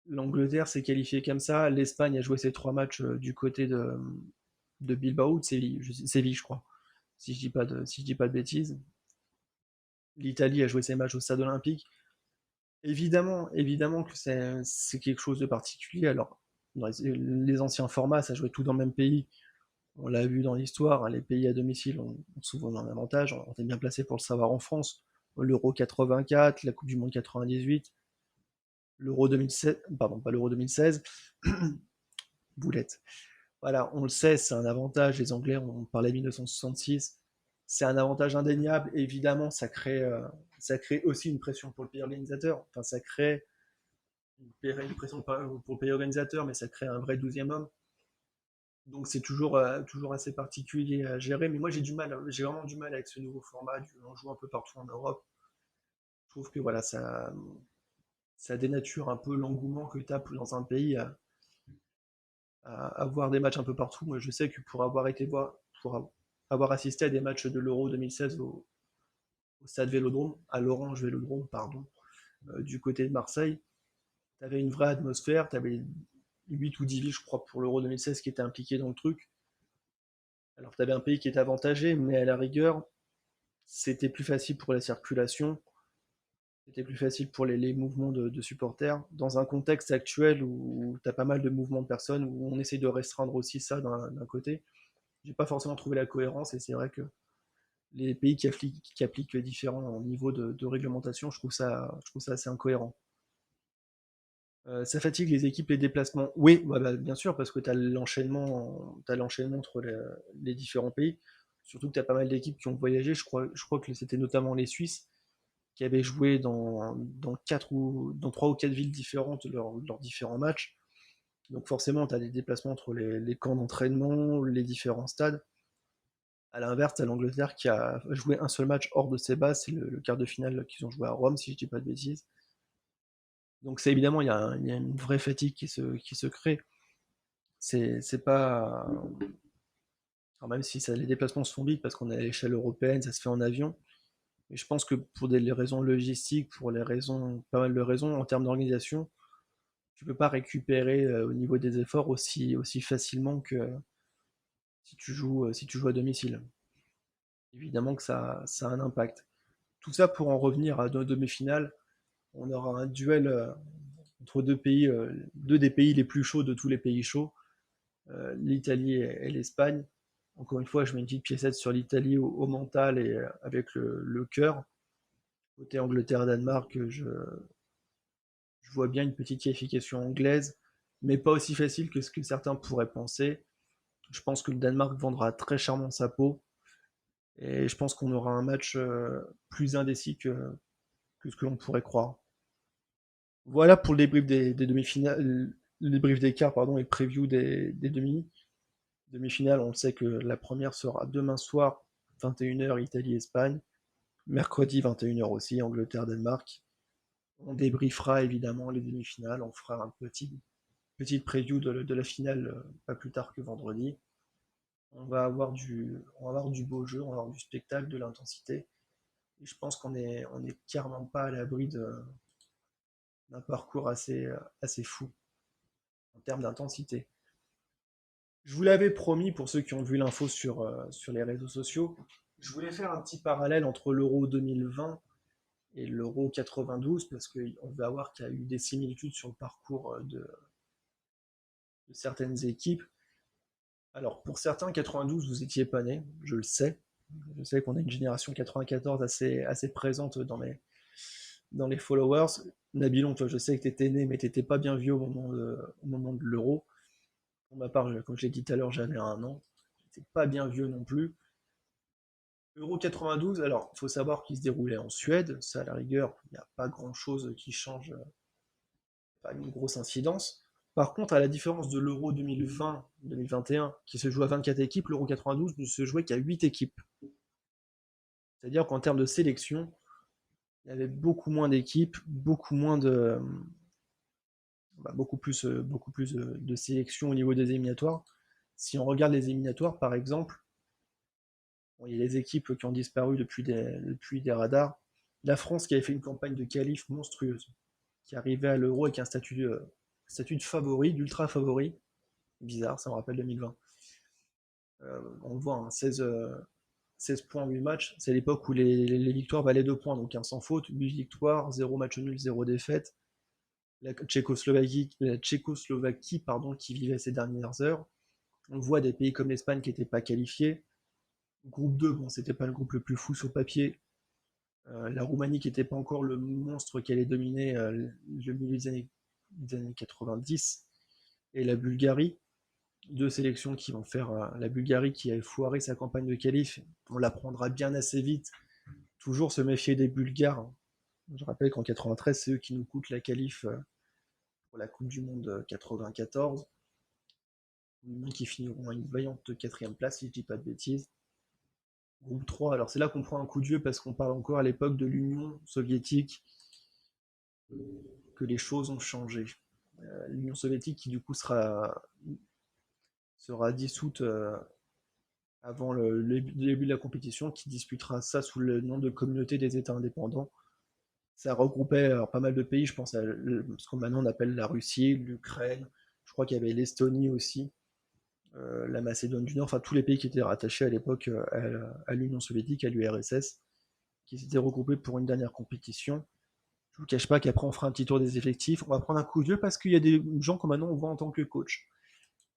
L'Angleterre s'est qualifiée comme ça. L'Espagne a joué ses 3 matchs du côté de Bilbao, de Séville, Séville, je crois, si je dis pas de bêtises. L'Italie a joué ses matchs au stade olympique. Évidemment, évidemment que c'est quelque chose de particulier. Alors, dans les anciens formats, ça jouait tout dans le même pays. On l'a vu dans l'histoire, hein, les pays à domicile ont souvent un avantage. On est bien placé pour le savoir en France. L'Euro 84, la Coupe du Monde 98, l'Euro 2007, pardon, pas l'Euro 2016, boulette. Voilà, on le sait, c'est un avantage. Les Anglais, on parlait de 1966, c'est un avantage indéniable. Évidemment, ça crée aussi une pression pour le pays organisateur. Enfin, ça crée une pression pour le pays organisateur, mais ça crée un vrai 12e homme. Donc c'est toujours assez particulier à gérer. Mais moi j'ai vraiment du mal avec ce nouveau format. On joue un peu partout en Europe. Je trouve que voilà, ça dénature un peu l'engouement que tu as dans un pays à voir des matchs un peu partout. Moi je sais que pour avoir assisté à des matchs de l'Euro 2016 au stade Vélodrome, à l'Orange Vélodrome, pardon, du côté de Marseille, tu avais une vraie atmosphère, tu avais 8 ou 10 villes, je crois, pour l'Euro 2016 qui étaient impliquées dans le truc. Alors tu avais un pays qui était avantagé, mais à la rigueur, c'était plus facile pour la circulation, c'était plus facile pour les mouvements de supporters. Dans un contexte actuel où tu as pas mal de mouvements de personnes, où on essaie de restreindre aussi ça d'un côté, j'ai pas forcément trouvé la cohérence, et c'est vrai que les pays qui appliquent différents niveaux de réglementation, je trouve ça assez incohérent. Ça fatigue les équipes, les déplacements. Oui, bah, bien sûr, parce que tu as l'enchaînement entre les différents pays. Surtout que tu as pas mal d'équipes qui ont voyagé. Je crois que c'était notamment les Suisses qui avaient joué dans 3 ou 4 villes différentes leurs différents matchs. Donc forcément, tu as des déplacements entre les camps d'entraînement, les différents stades. À l'inverse, tu as l'Angleterre qui a joué un seul match hors de ses bases, c'est le quart de finale qu'ils ont joué à Rome, si je dis pas de bêtises. Donc c'est évidemment, il y a une vraie fatigue qui se crée. C'est pas. Alors même si les déplacements se font vite parce qu'on est à l'échelle européenne, ça se fait en avion. Mais je pense que pour les raisons logistiques, pour pas mal de raisons en termes d'organisation, tu peux pas récupérer au niveau des efforts aussi facilement que si tu joues à domicile. Évidemment que ça a un impact. Tout ça pour en revenir à nos demi-finales. On aura un duel entre deux pays, deux des pays les plus chauds de tous les pays chauds, l'Italie et l'Espagne. Encore une fois, je mets une petite piécette sur l'Italie au mental et avec le cœur. Côté Angleterre-Danemark, je vois bien une petite qualification anglaise, mais pas aussi facile que ce que certains pourraient penser. Je pense que le Danemark vendra très chèrement sa peau, et je pense qu'on aura un match plus indécis que ce que l'on pourrait croire. Voilà pour le débrief des demi-finales, le débrief des quarts, pardon, et preview des demi-finales. On sait que la première sera demain soir, 21h, Italie-Espagne. Mercredi 21h aussi, Angleterre-Danemark. On débriefera évidemment les demi-finales, on fera un petite preview de la finale pas plus tard que vendredi. On va avoir du beau jeu, on va avoir du spectacle, de l'intensité. Et je pense qu'on est clairement pas à l'abri d'un parcours assez fou en termes d'intensité. Je vous l'avais promis pour ceux qui ont vu l'info sur les réseaux sociaux. Je voulais faire un petit parallèle entre l'Euro 2020 et l'Euro 92 parce qu'on va voir qu'il y a eu des similitudes sur le parcours de certaines équipes. Alors pour certains, 92, vous étiez pas nés, je le sais. Je sais qu'on a une génération 94 assez présente dans les followers. Nabilon, toi, je sais que tu étais né, mais tu n'étais pas bien vieux au moment de l'Euro. Pour ma part, comme je l'ai dit tout à l'heure, j'avais 1 an. J'étais pas bien vieux non plus. Euro 92, alors il faut savoir qu'il se déroulait en Suède. Ça, à la rigueur, il n'y a pas grand-chose qui change, pas une grosse incidence. Par contre, à la différence de l'Euro 2020-2021, qui se joue à 24 équipes, l'Euro 92 ne se jouait qu'à 8 équipes. C'est-à-dire qu'en termes de sélection, il y avait beaucoup moins d'équipes, beaucoup plus de sélection au niveau des éliminatoires. Si on regarde les éliminatoires, par exemple, bon, il y a les équipes qui ont disparu depuis des radars. La France qui avait fait une campagne de qualif monstrueuse, qui arrivait à l'Euro avec un statut de favori, d'ultra favori. Bizarre, ça me rappelle 2020. On le voit, hein, 16 points, 8 matchs. C'est l'époque où les victoires valaient 2 points, donc un sans faute, 8 victoires, 0 match nul, 0 défaite. La Tchécoslovaquie qui vivait ces dernières heures. On voit des pays comme l'Espagne qui n'étaient pas qualifiés. Groupe 2, bon, c'était pas le groupe le plus fou sur papier. La Roumanie qui n'était pas encore le monstre qui allait dominer le milieu des années 90. Et la Bulgarie, deux sélections qui vont faire la Bulgarie qui a foiré sa campagne de qualif. On l'apprendra bien assez vite. Toujours se méfier des Bulgares. Je rappelle qu'en 93, c'est eux qui nous coûtent la qualif pour la Coupe du Monde 94. Qui finiront à une vaillante 4e place, si je dis pas de bêtises. Groupe 3, alors c'est là qu'on prend un coup de vieux parce qu'on parle encore à l'époque de l'Union soviétique, que les choses ont changé. L'Union soviétique qui du coup sera dissoute avant le début de la compétition, qui disputera ça sous le nom de Communauté des États indépendants. Ça regroupait pas mal de pays, je pense à ce qu'on maintenant on appelle la Russie, l'Ukraine, je crois qu'il y avait l'Estonie aussi, la Macédoine du Nord, enfin tous les pays qui étaient rattachés à l'époque à l'Union soviétique, à l'URSS, qui s'étaient regroupés pour une dernière compétition. Je vous cache pas qu'après on fera un petit tour des effectifs. On va prendre un coup de vieux parce qu'il y a des gens que maintenant on voit en tant que coach.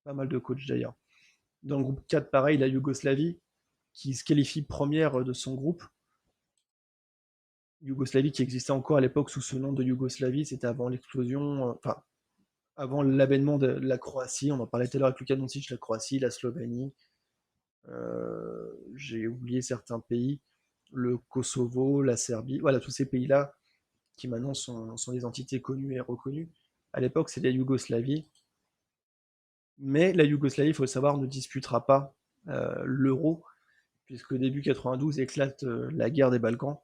Pas mal de coachs d'ailleurs. Dans le groupe 4, pareil, la Yougoslavie, qui se qualifie première de son groupe. Yougoslavie qui existait encore à l'époque sous ce nom de Yougoslavie, c'était avant l'explosion, enfin, avant l'avènement de la Croatie. On en parlait tout à l'heure avec Luka Doncic, la Croatie, la Slovénie. J'ai oublié certains pays, le Kosovo, la Serbie, voilà, tous ces pays-là qui maintenant sont des entités connues et reconnues. À l'époque, c'est la Yougoslavie. Mais la Yougoslavie, il faut le savoir, ne disputera pas l'Euro, puisque début 92 éclate la guerre des Balkans.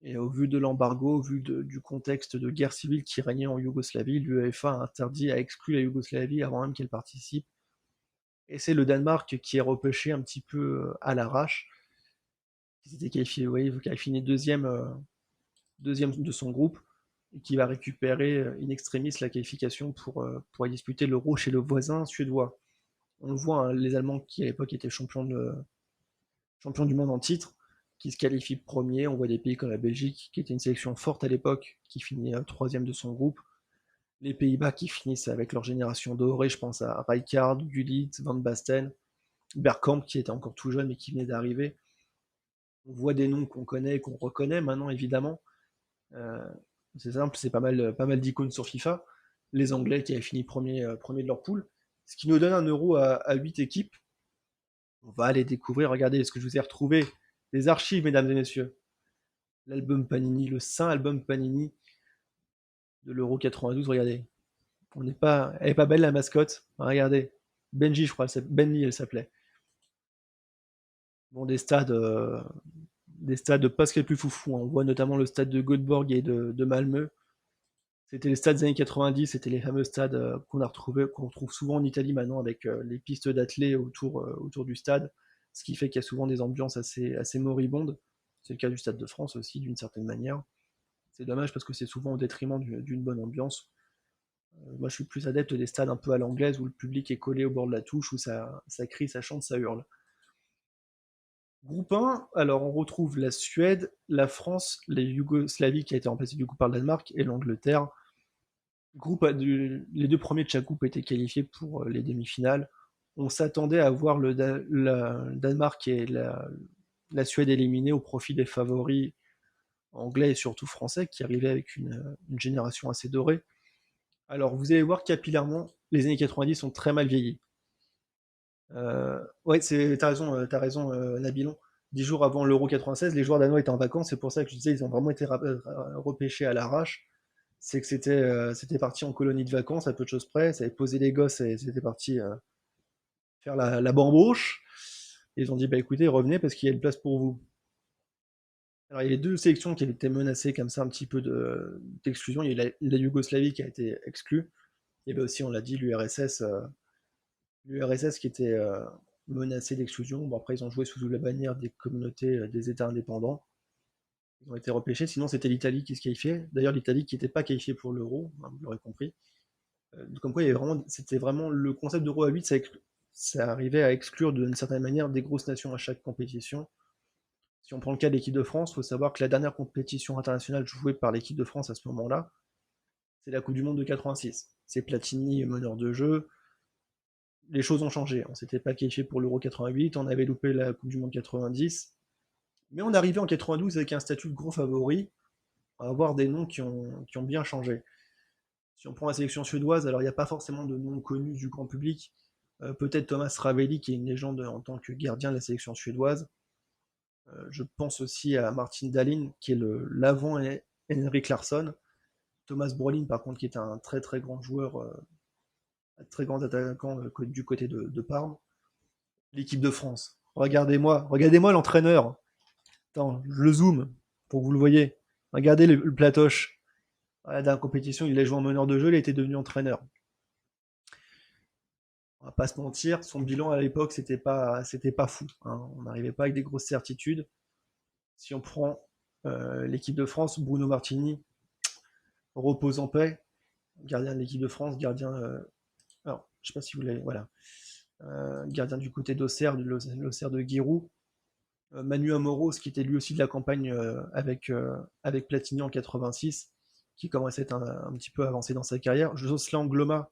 Et au vu de l'embargo, au vu du contexte de guerre civile qui régnait en Yougoslavie, l'UEFA a exclu la Yougoslavie avant même qu'elle participe. Et c'est le Danemark qui est repêché un petit peu à l'arrache, qui s'était qualifié, oui, qui a fini deuxième de son groupe, et qui va récupérer in extremis la qualification pour disputer l'Euro chez le voisin suédois. On le voit, hein, les Allemands qui à l'époque étaient champions du monde en titre, qui se qualifient premier. On voit des pays comme la Belgique, qui était une sélection forte à l'époque, qui finit troisième de son groupe. Les Pays-Bas qui finissent avec leur génération dorée, je pense à Rijkaard, Gullit, Van Basten, Bergkamp qui était encore tout jeune mais qui venait d'arriver. On voit des noms qu'on connaît et qu'on reconnaît maintenant évidemment. Euh, c'est simple, c'est pas mal d'icônes sur FIFA. Les Anglais qui avaient fini premier de leur poule. Ce qui nous donne un euro à 8 équipes. On va aller découvrir, regardez ce que je vous ai retrouvé, des archives, mesdames et messieurs. L'album Panini, le saint album Panini de l'Euro 92, regardez. Elle est pas belle la mascotte. Regardez. Benji, je crois, Benny, elle s'appelait. Bon, des stades des stades pas ce qu'il y a de plus foufou, hein. On voit notamment le stade de Göteborg et de Malmö. C'était les stades des années 90, c'était les fameux stades qu'on retrouve souvent en Italie maintenant avec les pistes d'athlée autour du stade, ce qui fait qu'il y a souvent des ambiances assez moribondes. C'est le cas du Stade de France aussi, d'une certaine manière. C'est dommage parce que c'est souvent au détriment d'une bonne ambiance. Moi, je suis plus adepte des stades un peu à l'anglaise où le public est collé au bord de la touche, où ça crie, ça chante, ça hurle. Groupe 1, alors on retrouve la Suède, la France, la Yougoslavie qui a été remplacée du coup par le Danemark et l'Angleterre. Les deux premiers de chaque groupe étaient qualifiés pour les demi-finales. On s'attendait à voir le Danemark et la Suède éliminés au profit des favoris anglais et surtout français qui arrivaient avec une génération assez dorée. Alors vous allez voir capillairement, les années 90 sont très mal vieillis. Ouais, t'as raison, Nabilon. 10 jours avant l'Euro 96, les joueurs danois étaient en vacances, c'est pour ça que je disais ils ont vraiment été repêchés à l'arrache. C'est que c'était parti en colonie de vacances, à peu de choses près, ça avait posé les gosses et c'était parti faire la bamboche. Et ils ont dit bah écoutez, revenez parce qu'il y a une place pour vous. Alors il y avait deux sélections qui avaient été menacées comme ça un petit peu d'exclusion. Il y a eu la Yougoslavie qui a été exclue. Il y avait aussi, on l'a dit, l'URSS qui était menacée d'exclusion. Bon, après, ils ont joué sous la bannière des communautés des États indépendants. Ils ont été repêchés. Sinon, c'était l'Italie qui se qualifiait. D'ailleurs, l'Italie qui n'était pas qualifiée pour l'Euro, hein, vous l'aurez compris. Comme quoi, c'était vraiment le concept d'Euro à 8, ça arrivait à exclure d'une certaine manière des grosses nations à chaque compétition. Si on prend le cas de l'équipe de France, il faut savoir que la dernière compétition internationale jouée par l'équipe de France à ce moment-là, c'est la Coupe du Monde de 86. C'est Platini, meneur de jeu. Les choses ont changé. On s'était pas qualifié pour l'Euro 88, on avait loupé la Coupe du Monde 90, mais on arrivait en 92 avec un statut de gros favori, à avoir des noms qui ont bien changé. Si on prend la sélection suédoise, alors il n'y a pas forcément de noms connus du grand public. Peut-être Thomas Ravelli, qui est une légende en tant que gardien de la sélection suédoise. Je pense aussi à Martin Dahlin, qui est l'avant Henrik Larsson. Thomas Brolin, par contre, qui est un très très grand joueur, un très grand attaquant du côté de Parme. L'équipe de France. Regardez-moi l'entraîneur. Attends, je le zoome pour que vous le voyez. Regardez le platoche. Dans la compétition, il a joué en meneur de jeu, il était devenu entraîneur. On va pas se mentir, son bilan à l'époque, c'était pas fou, hein. On n'arrivait pas avec des grosses certitudes. Si on prend l'équipe de France, Bruno Martini repose en paix, gardien de l'équipe de France, gardien. Alors, je sais pas si vous l'avez. Voilà. Gardien du côté d'Auxerre, de l'Auxerre de Giroud. Manu Amoros, qui était lui aussi de la campagne avec Platini en 86, qui commençait à être un petit peu avancé dans sa carrière. Jocelyn Gloma,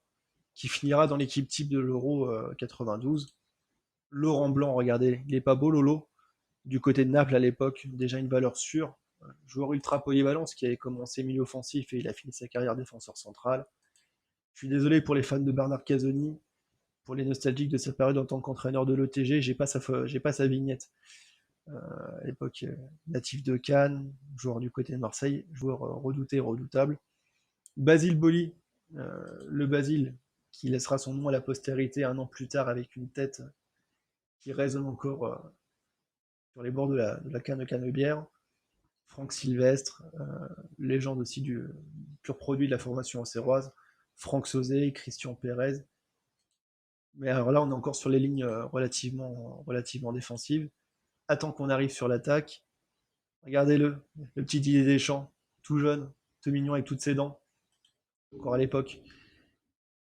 qui finira dans l'équipe type de l'Euro 92. Laurent Blanc, regardez, il est pas beau Lolo, du côté de Naples à l'époque, déjà une valeur sûre. Joueur ultra polyvalent, qui avait commencé milieu offensif et il a fini sa carrière défenseur central. Je suis désolé pour les fans de Bernard Casoni, pour les nostalgiques de sa période en tant qu'entraîneur de l'ETG, j'ai pas sa vignette. À l'époque natif de Cannes, joueur du côté de Marseille, joueur redouté, redoutable. Basile Boli, le Basile, qui laissera son nom à la postérité un an plus tard avec une tête qui résonne encore sur les bords de la canne de Canebière. Franck Sylvestre, légende aussi du pur produit de la formation auxerroise. Franck Sauzet, Christian Pérez. Mais alors là, on est encore sur les lignes relativement défensives. Attends qu'on arrive sur l'attaque. Regardez-le, le petit Didier Deschamps, tout jeune, tout mignon avec toutes ses dents, encore à l'époque.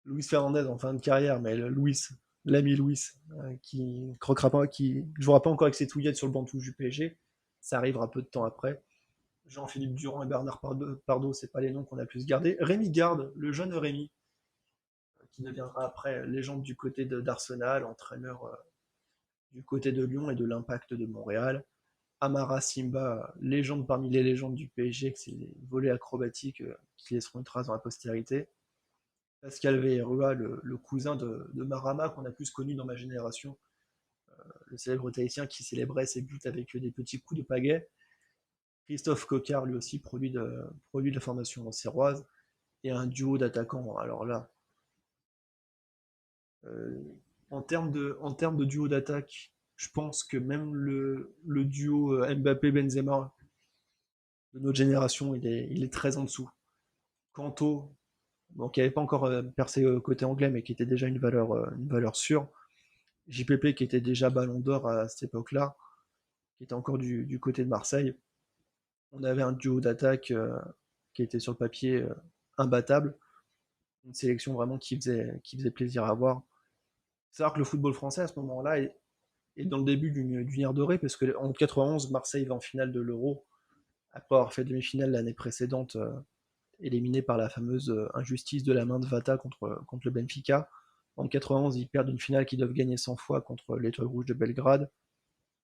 Luis Fernandez en fin de carrière, mais l'ami Luis, qui croquera pas, qui jouera pas encore avec ses touillettes sur le banc de touche du PSG. Ça arrivera peu de temps après. Jean-Philippe Durand et Bernard Pardo, c'est pas les noms qu'on a pu se garder. Rémi Garde, le jeune Rémi, qui deviendra après légende du côté d'Arsenal, entraîneur du côté de Lyon et de l'Impact de Montréal. Amara Simba, légende parmi les légendes du PSG, que c'est des volets acrobatiques qui laisseront une trace dans la postérité. Pascal Veirua, le cousin de Marama, qu'on a plus connu dans ma génération, le célèbre tahitien qui célébrait ses buts avec des petits coups de pagaie. Christophe Coquard, lui aussi, produit de la formation serroise, et un duo d'attaquants. Alors là, euh, en termes de duo d'attaque, Je pense que même le duo Mbappé-Benzema de notre génération, il est très en dessous. Kanto, bon, qui n'avait pas encore percé côté anglais, mais qui était déjà une valeur sûre. JPP, qui était déjà Ballon d'Or à cette époque-là, qui était encore du côté de Marseille. On avait un duo d'attaque qui était sur le papier imbattable. Une sélection vraiment qui faisait plaisir à voir. C'est vrai que le football français à ce moment-là est dans le début d'une ère dorée, parce qu'en 91, Marseille va en finale de l'Euro, après avoir fait demi-finale l'année précédente, éliminé par la fameuse injustice de la main de Vata contre le Benfica. En 91, ils perdent une finale qu'ils doivent gagner 100 fois contre l'Étoile Rouge de Belgrade.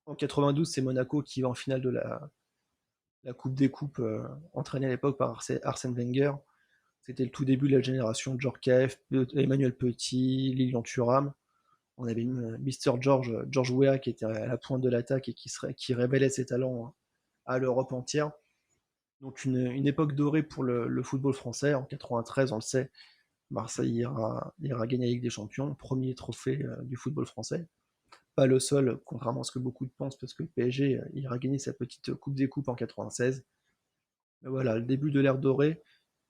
En 92, c'est Monaco qui va en finale de la Coupe des Coupes, entraînée à l'époque par Arsène Wenger. C'était le tout début de la génération Djorkaeff, Emmanuel Petit, Lilian Thuram. On avait Mister George Weah qui était à la pointe de l'attaque et qui révélait ses talents à l'Europe entière. Donc une époque dorée pour le football français. En 93, on le sait, Marseille ira gagner la Ligue des Champions, premier trophée du football français. Pas le seul, contrairement à ce que beaucoup pensent, parce que le PSG ira gagner sa petite Coupe des Coupes en 96. Mais voilà, le début de l'ère dorée.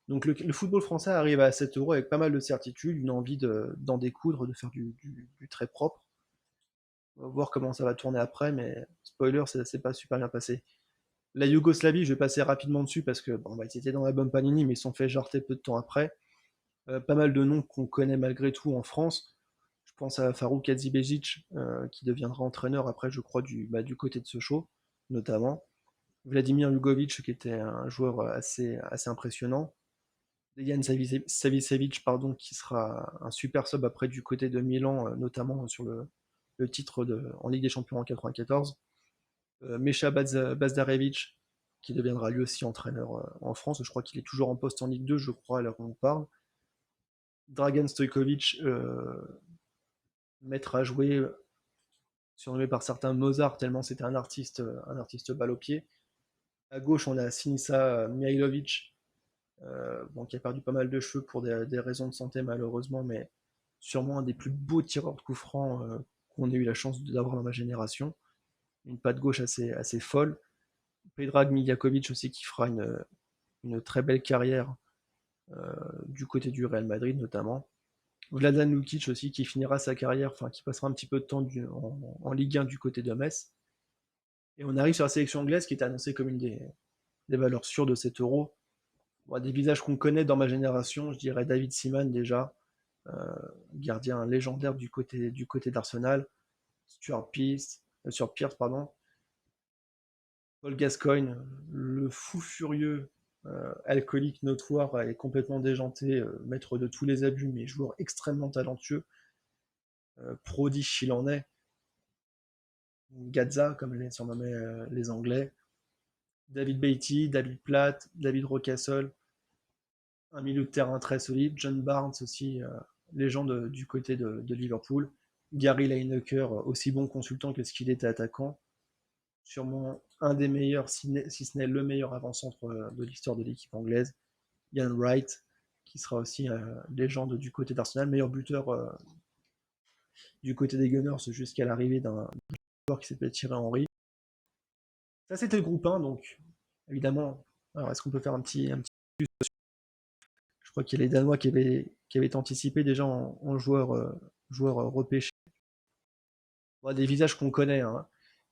Donc le football français arrive à 7 euros avec pas mal de certitudes, une envie d'en découdre, de faire du très propre. On va voir comment ça va tourner après, mais spoiler, ça s'est pas super bien passé. La Yougoslavie, je vais passer rapidement dessus parce que bon, bah, ils étaient dans la bonne Panini, mais ils se sont fait jarter peu de temps après. Pas mal de noms qu'on connaît malgré tout en France. Je pense à Farouk Hadzibejic, qui deviendra entraîneur après, je crois, du côté de Sochaux, notamment. Vladimir Jugovic, qui était un joueur assez impressionnant. Dejan Savicevic, pardon, qui sera un super sub après du côté de Milan, notamment sur le titre en Ligue des Champions en 94. Mecha Bazdarevic, qui deviendra lui aussi entraîneur en France. Je crois qu'il est toujours en poste en Ligue 2, je crois, à l'heure où on parle. Dragan Stojkovic, maître à jouer, surnommé par certains Mozart, tellement c'était un artiste balle au pied. À gauche, on a Sinisa Mihailovic, bon, qui a perdu pas mal de cheveux pour des raisons de santé, malheureusement, mais sûrement un des plus beaux tireurs de coups francs qu'on ait eu la chance d'avoir dans ma génération. Une patte gauche assez folle. Predrag Mijakovic aussi, qui fera une très belle carrière du côté du Real Madrid notamment. Vladan Lukic aussi, qui finira sa carrière, enfin qui passera un petit peu de temps en Ligue 1 du côté de Metz. Et on arrive sur la sélection anglaise qui est annoncée comme une des valeurs sûres de cet euro. Bon, des visages qu'on connaît dans ma génération, je dirais David Seaman déjà, euh, gardien légendaire du côté d'Arsenal, Stuart Pearce, pardon, Paul Gascoigne, le fou furieux, alcoolique notoire et complètement déjanté, maître de tous les abus, mais joueur extrêmement talentueux, prodige s'il en est. Gazza, comme les surnommaient les Anglais. David Beatty, David Platt, David Rocastle, un milieu de terrain très solide. John Barnes aussi, légende du côté de Liverpool. Gary Lineker, aussi bon consultant que ce qu'il était attaquant. Sûrement un des meilleurs, si ce n'est le meilleur avant-centre de l'histoire de l'équipe anglaise. Ian Wright, qui sera aussi légende du côté d'Arsenal, meilleur buteur du côté des Gunners jusqu'à l'arrivée d'un joueur qui s'appelait Thierry Henry. Ça, c'était le groupe 1, donc évidemment. Alors, est-ce qu'on peut faire un petit. Je crois qu'il y a les Danois qui avaient été anticipés déjà en joueurs repêchés. Bon, des visages qu'on connaît, hein.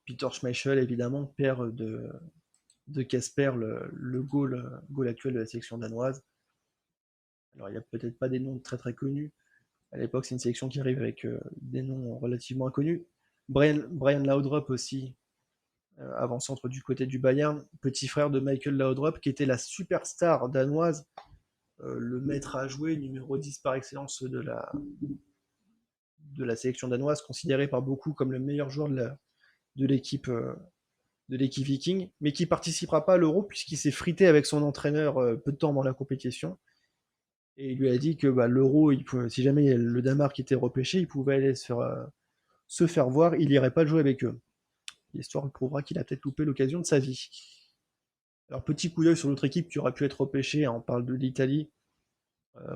Peter Schmeichel, évidemment, père de Casper, le goal actuel de la sélection danoise. Alors, il n'y a peut-être pas des noms très très connus. À l'époque, c'est une sélection qui arrive avec des noms relativement inconnus. Brian Laudrup aussi, avant-centre du côté du Bayern, petit frère de Michael Laudrup, qui était la superstar danoise, le maître à jouer, numéro 10 par excellence de la sélection danoise, considéré par beaucoup comme le meilleur joueur de l'équipe viking, mais qui participera pas à l'Euro puisqu'il s'est frité avec son entraîneur peu de temps avant la compétition. Et il lui a dit que bah, l'Euro, si jamais le Danemark était repêché, il pouvait aller se faire voir, il n'irait pas jouer avec eux. L'histoire prouvera qu'il a peut-être loupé l'occasion de sa vie. Alors, petit coup d'œil sur l'autre équipe qui aurait pu être repêchée, hein, on parle de l'Italie.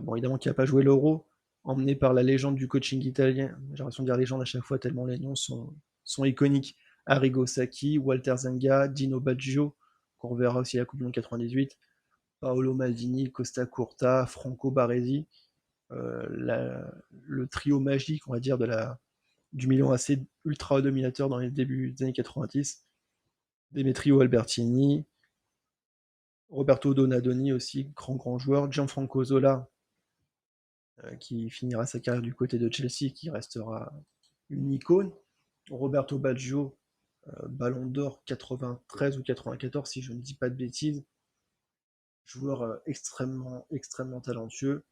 Bon, évidemment, qui n'a pas joué l'Euro, emmené par la légende du coaching italien. J'ai l'impression de dire légende à chaque fois, tellement les noms sont sont iconiques. Arrigo Sacchi, Walter Zenga, Dino Baggio, qu'on reverra aussi à la Coupe du Monde 98, Paolo Maldini, Costa Curta, Franco Baresi, le trio magique, on va dire, du Milan AC ultra dominateur dans les débuts des années 90. Demetrio Albertini, Roberto Donadoni aussi, grand joueur, Gianfranco Zola, qui finira sa carrière du côté de Chelsea, qui restera une icône, Roberto Baggio, Ballon d'Or 93 ou 94 si je ne dis pas de bêtises, joueur extrêmement talentueux,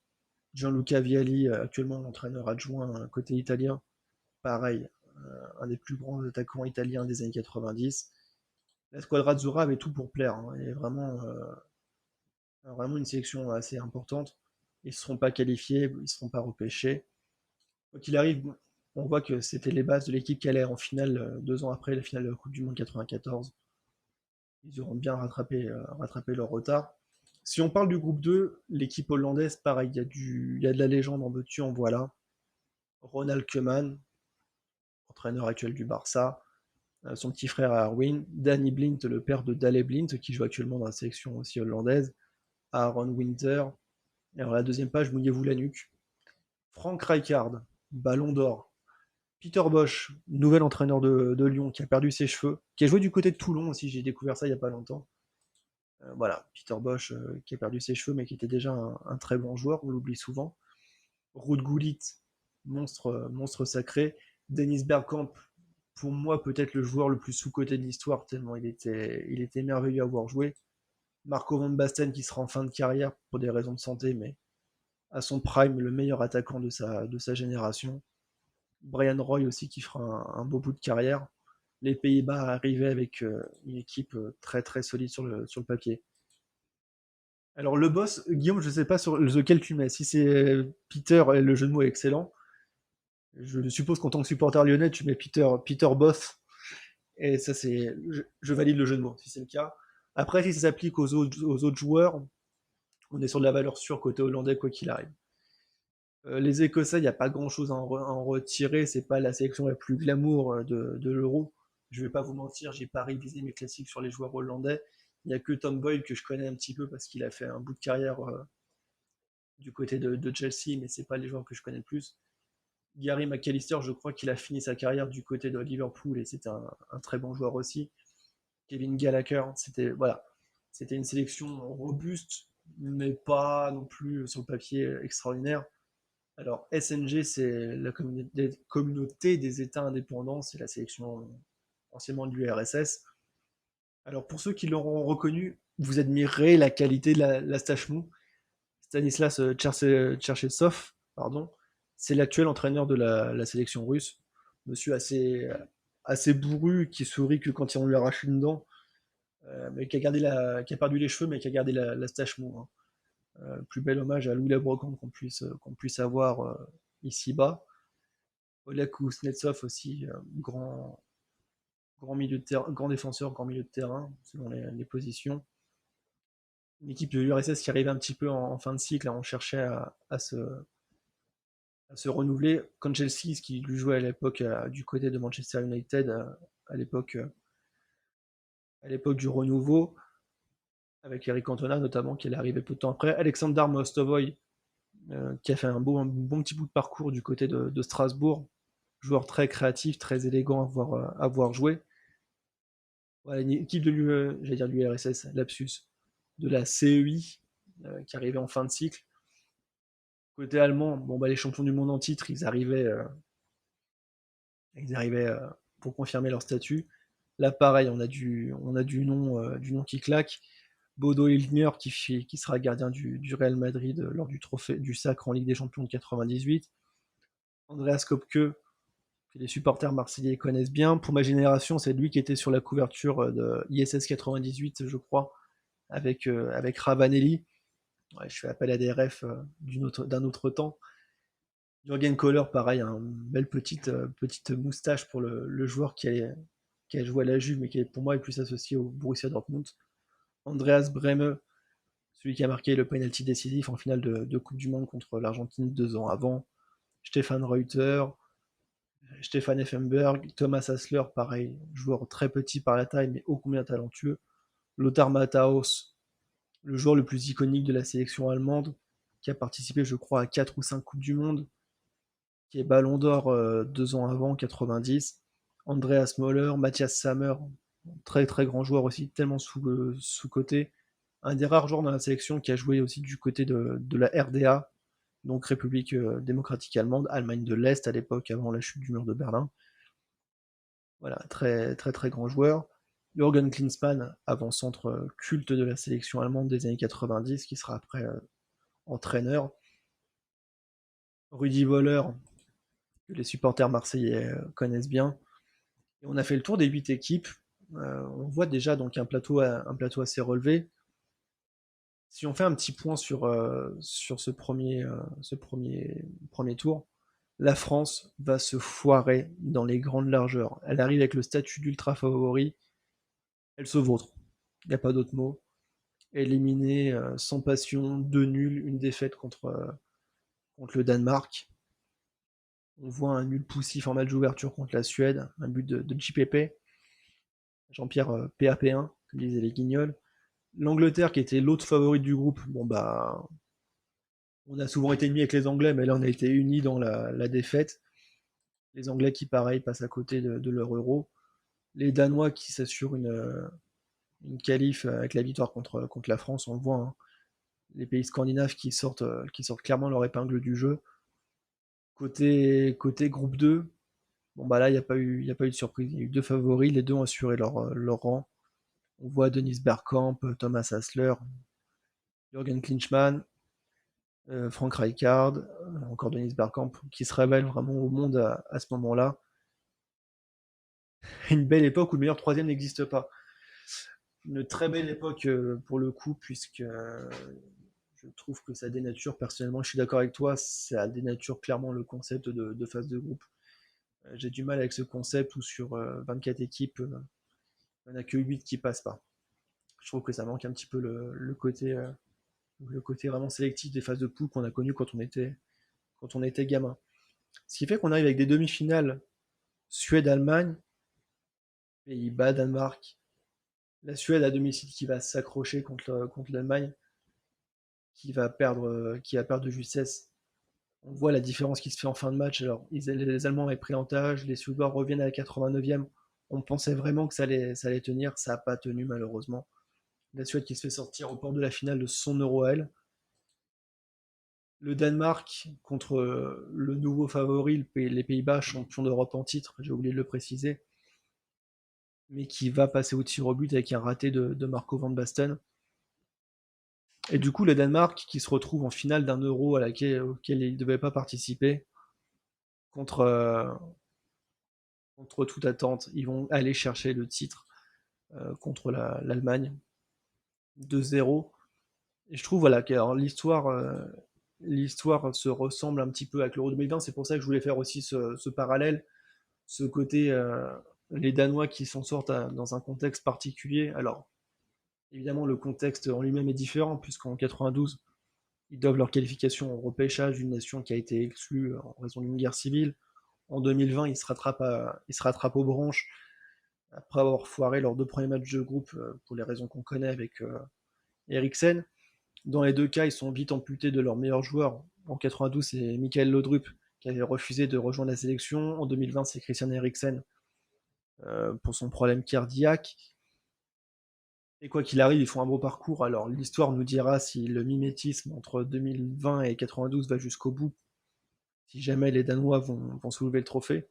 Gianluca Vialli, actuellement l'entraîneur adjoint côté italien, pareil, un des plus grands attaquants italiens des années 90. La Squadra Azzurra avait tout pour plaire, hein, et vraiment une sélection assez importante. Ils ne seront pas qualifiés, ils ne seront pas repêchés. Quoi qu'il arrive, on voit que c'était les bases de l'équipe qui allait en finale 2 ans après la finale de la Coupe du Monde 94. Ils auront bien rattrapé leur retard. Si on parle du groupe 2, l'équipe hollandaise, pareil, il y a de la légende en veux-tu, en voilà. Ronald Koeman, entraîneur actuel du Barça, son petit frère Erwin, Danny Blind, le père de Dale Blind, qui joue actuellement dans la sélection aussi hollandaise, Aaron Winter. Et alors la deuxième page, mouillez-vous la nuque. Frank Rijkaard, Ballon d'Or. Peter Bosch, nouvel entraîneur de Lyon, qui a perdu ses cheveux, qui a joué du côté de Toulon aussi, j'ai découvert ça il n'y a pas longtemps. Voilà, Peter Bosch qui a perdu ses cheveux, mais qui était déjà un très bon joueur, on l'oublie souvent. Ruud Gullit, monstre sacré. Dennis Bergkamp, pour moi peut-être le joueur le plus sous-coté de l'histoire, tellement il était merveilleux à voir jouer. Marco van Basten qui sera en fin de carrière pour des raisons de santé, mais à son prime, le meilleur attaquant de sa génération. Brian Roy aussi qui fera un beau bout de carrière. Les Pays-Bas arrivaient avec une équipe très solide sur le papier. Alors le boss, Guillaume, je ne sais pas sur lequel tu mets. Si c'est Peter, le jeu de mots est excellent. Je suppose qu'en tant que supporter lyonnais, tu mets Peter Boss. Et ça, je valide le jeu de mots, si c'est le cas. Après, si ça s'applique aux autres joueurs, on est sur de la valeur sûre côté hollandais, quoi qu'il arrive. Les Écossais, il n'y a pas grand-chose à en retirer. C'est pas la sélection la plus glamour de l'Euro. Je vais pas vous mentir, j'ai pas révisé mes classiques sur les joueurs hollandais. Il n'y a que Tom Boyle que je connais un petit peu parce qu'il a fait un bout de carrière du côté de Chelsea, mais c'est pas les joueurs que je connais le plus. Gary McAllister, je crois qu'il a fini sa carrière du côté de Liverpool et c'était un très bon joueur aussi. Kevin Gallagher, c'était une sélection robuste, mais pas non plus sur le papier extraordinaire. Alors SNG, c'est la communauté des États indépendants, c'est la sélection anciennement de l'URSS. Alors pour ceux qui l'auront reconnu, vous admirerez la qualité de la Stachmou. Stanislas Tcherchessov, pardon, c'est l'actuel entraîneur de la sélection russe. Monsieur assez bourru, qui sourit que quand on lui arrache une dent, mais qui a perdu les cheveux, mais qui a gardé la stache mou, hein. Plus bel hommage à Louis Labrocante qu'on puisse avoir ici-bas. Oleg Kuznetsov aussi, grand défenseur, grand milieu de terrain, selon les positions. Une équipe de l'URSS qui arrivait un petit peu en fin de cycle, là, on cherchait à se renouveler. Konchelsky, qui lui jouait à l'époque du côté de Manchester United, à l'époque du renouveau, avec Eric Cantona notamment, qui allait arriver peu de temps après. Alexander Mostovoy, qui a fait un bon petit bout de parcours du côté de Strasbourg. Joueur très créatif, très élégant à voir jouer. Voilà, une équipe j'allais dire de l'URSS, lapsus, de la CEI, qui arrivait en fin de cycle. Côté allemand, bon, les champions du monde en titre, ils arrivaient pour confirmer leur statut. Là, pareil, on a du nom qui claque. Bodo Illgner qui sera gardien du Real Madrid lors du sacre en Ligue des Champions de 98. Andreas Kopke, que les supporters marseillais connaissent bien. Pour ma génération, c'est lui qui était sur la couverture de ISS 98, je crois, avec Ravanelli. Ouais, je fais appel à des refs d'un autre temps. Jürgen Kohler, pareil, une belle petite moustache pour le joueur qui a joué à la Juve, mais qui pour moi est plus associé au Borussia Dortmund. Andreas Brehme, celui qui a marqué le penalty décisif en finale de Coupe du Monde contre l'Argentine 2 ans avant. Stefan Reuter, Stefan Effenberg, Thomas Hassler, pareil, joueur très petit par la taille, mais ô combien talentueux. Lothar Matthäus, le joueur le plus iconique de la sélection allemande, qui a participé, je crois, à 4 ou 5 Coupes du Monde, qui est Ballon d'Or 2 ans avant, 90. Andreas Möller, Matthias Sammer, très très grand joueur aussi, tellement sous-côté. Un des rares joueurs dans la sélection qui a joué aussi du côté de la RDA, donc République démocratique allemande, Allemagne de l'Est à l'époque, avant la chute du mur de Berlin. Voilà, très très très grand joueur. Jürgen Klinsmann, avant-centre culte de la sélection allemande des années 90, qui sera après entraîneur. Rudi Völler, que les supporters marseillais connaissent bien. Et on a fait le tour des 8 équipes. On voit déjà donc un plateau assez relevé. Si on fait un petit point sur ce premier tour, la France va se foirer dans les grandes largeurs. Elle arrive avec le statut d'ultra favori, elle se vautre. Il n'y a pas d'autre mot. Éliminée sans passion, 2 nuls, une défaite contre le Danemark. On voit un nul poussif en match d'ouverture contre la Suède, un but de JPP, Jean-Pierre PAP1, comme disaient les Guignols. L'Angleterre, qui était l'autre favorite du groupe, bon bah, on a souvent été ennemis avec les Anglais, mais là on a été unis dans la défaite. Les Anglais qui, pareil, passent à côté de leur euro. Les Danois qui s'assurent une qualif avec la victoire contre la France, on le voit. Hein. Les pays scandinaves qui sortent clairement leur épingle du jeu. Côté groupe 2, bon bah là il y a pas eu de surprise. Il y a eu deux favoris, les deux ont assuré leur rang. On voit Dennis Bergkamp, Thomas Hassler, Jürgen Klinsmann, Frank Rijkaard, encore Dennis Bergkamp, qui se révèle vraiment au monde à ce moment-là. Une belle époque où le meilleur troisième n'existe pas. Une très belle époque pour le coup, puisque je trouve que ça dénature, personnellement, je suis d'accord avec toi, ça dénature clairement le concept de phase de groupe. J'ai du mal avec ce concept où sur 24 équipes, il n'y en a que 8 qui passent pas. Je trouve que ça manque un petit peu le côté vraiment sélectif des phases de poule qu'on a connu quand on était gamin. Ce qui fait qu'on arrive avec des demi-finales Suède-Allemagne, Pays-Bas, Danemark. La Suède à domicile qui va s'accrocher contre l'Allemagne, qui va perdre de justesse. On voit la différence qui se fait en fin de match. Alors, les Allemands avaient pris l'avantage, les Suédois reviennent à la 89e. On pensait vraiment que ça allait tenir, ça n'a pas tenu malheureusement. La Suède qui se fait sortir au port de la finale de son euro à elle. Le Danemark contre le nouveau favori, les Pays-Bas, champion d'Europe en titre, j'ai oublié de le préciser, mais qui va passer au tir au but avec un raté de Marco van Basten. Et du coup, le Danemark qui se retrouve en finale d'un euro auquel il ne devait pas participer, contre, contre toute attente, ils vont aller chercher le titre contre l'Allemagne, 2-0. Et je trouve voilà, que alors, l'histoire se ressemble un petit peu avec l'Euro 2020, c'est pour ça que je voulais faire aussi ce parallèle, ce côté les Danois qui s'en sortent dans un contexte particulier. Alors, évidemment, le contexte en lui-même est différent, puisqu'en 92, ils doivent leur qualification au repêchage d'une nation qui a été exclue en raison d'une guerre civile. En 2020, ils se rattrapent aux branches après avoir foiré leurs deux premiers matchs de groupe pour les raisons qu'on connaît avec Eriksen. Dans les deux cas, ils sont vite amputés de leurs meilleurs joueurs. En 92, c'est Michael Laudrup qui avait refusé de rejoindre la sélection. En 2020, c'est Christian Eriksen pour son problème cardiaque. Et quoi qu'il arrive, ils font un beau parcours. Alors l'histoire nous dira si le mimétisme entre 2020 et 92 va jusqu'au bout, si jamais les Danois vont soulever le trophée.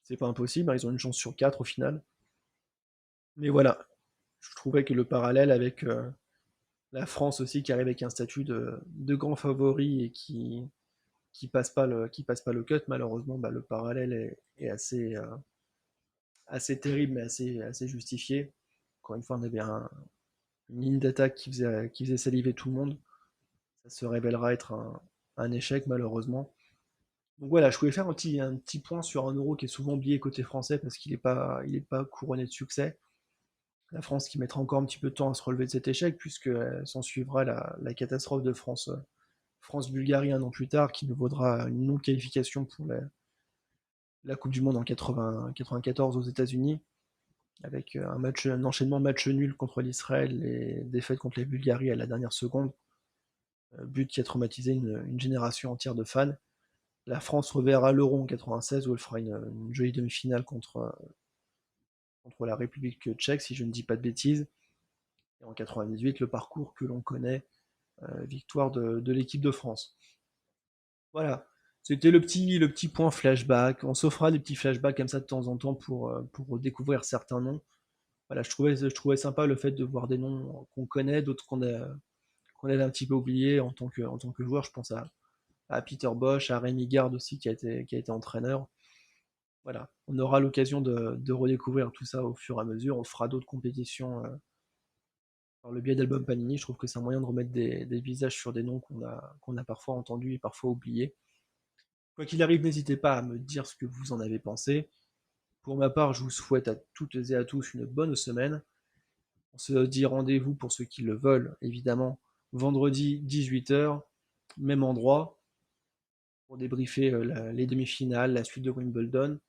C'est pas impossible, hein, ils ont une chance sur 4 au final. Mais voilà, je trouvais que le parallèle avec la France aussi, qui arrive avec un statut de grand favori et qui passe pas le cut, malheureusement, bah, le parallèle est assez terrible, mais assez justifié. Encore une fois, on avait une ligne d'attaque qui faisait saliver tout le monde. Ça se révélera être un échec, malheureusement. Donc voilà, je voulais faire un petit point sur un euro qui est souvent oublié côté français parce qu'il est pas couronné de succès. La France qui mettra encore un petit peu de temps à se relever de cet échec, puisque s'en suivra la catastrophe de France-Bulgarie un an plus tard, qui nous vaudra une non-qualification la Coupe du Monde en 94 aux États-Unis, avec un enchaînement match nul contre l'Israël et défaite contre la Bulgarie à la dernière seconde. But qui a traumatisé une génération entière de fans. La France reverra l'Euro en 96 où elle fera une jolie demi-finale contre la République tchèque, si je ne dis pas de bêtises. Et en 98, le parcours que l'on connaît, victoire de l'équipe de France. Voilà, c'était le petit point flashback. On s'offra des petits flashbacks comme ça de temps en temps pour découvrir certains noms. Voilà, je trouvais sympa le fait de voir des noms qu'on connaît, d'autres qu'on a un petit peu oubliés en tant que joueur. Je pense à Peter Bosch, à Rémi Garde aussi qui a été entraîneur. Voilà, on aura l'occasion de redécouvrir tout ça au fur et à mesure. On fera d'autres compétitions par le biais d'albums Panini. Je trouve que c'est un moyen de remettre des visages sur des noms qu'on a parfois entendus et parfois oubliés. Quoi qu'il arrive, n'hésitez pas à me dire ce que vous en avez pensé. Pour ma part, je vous souhaite à toutes et à tous une bonne semaine. On se dit rendez-vous pour ceux qui le veulent, évidemment, vendredi 18h, même endroit, pour débriefer les demi-finales, la suite de Wimbledon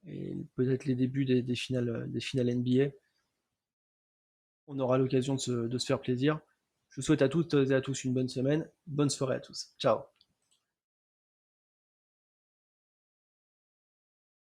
et peut-être les débuts des finales NBA. On aura l'occasion de se faire plaisir. Je vous souhaite à toutes et à tous une bonne semaine. Bonne soirée à tous. Ciao.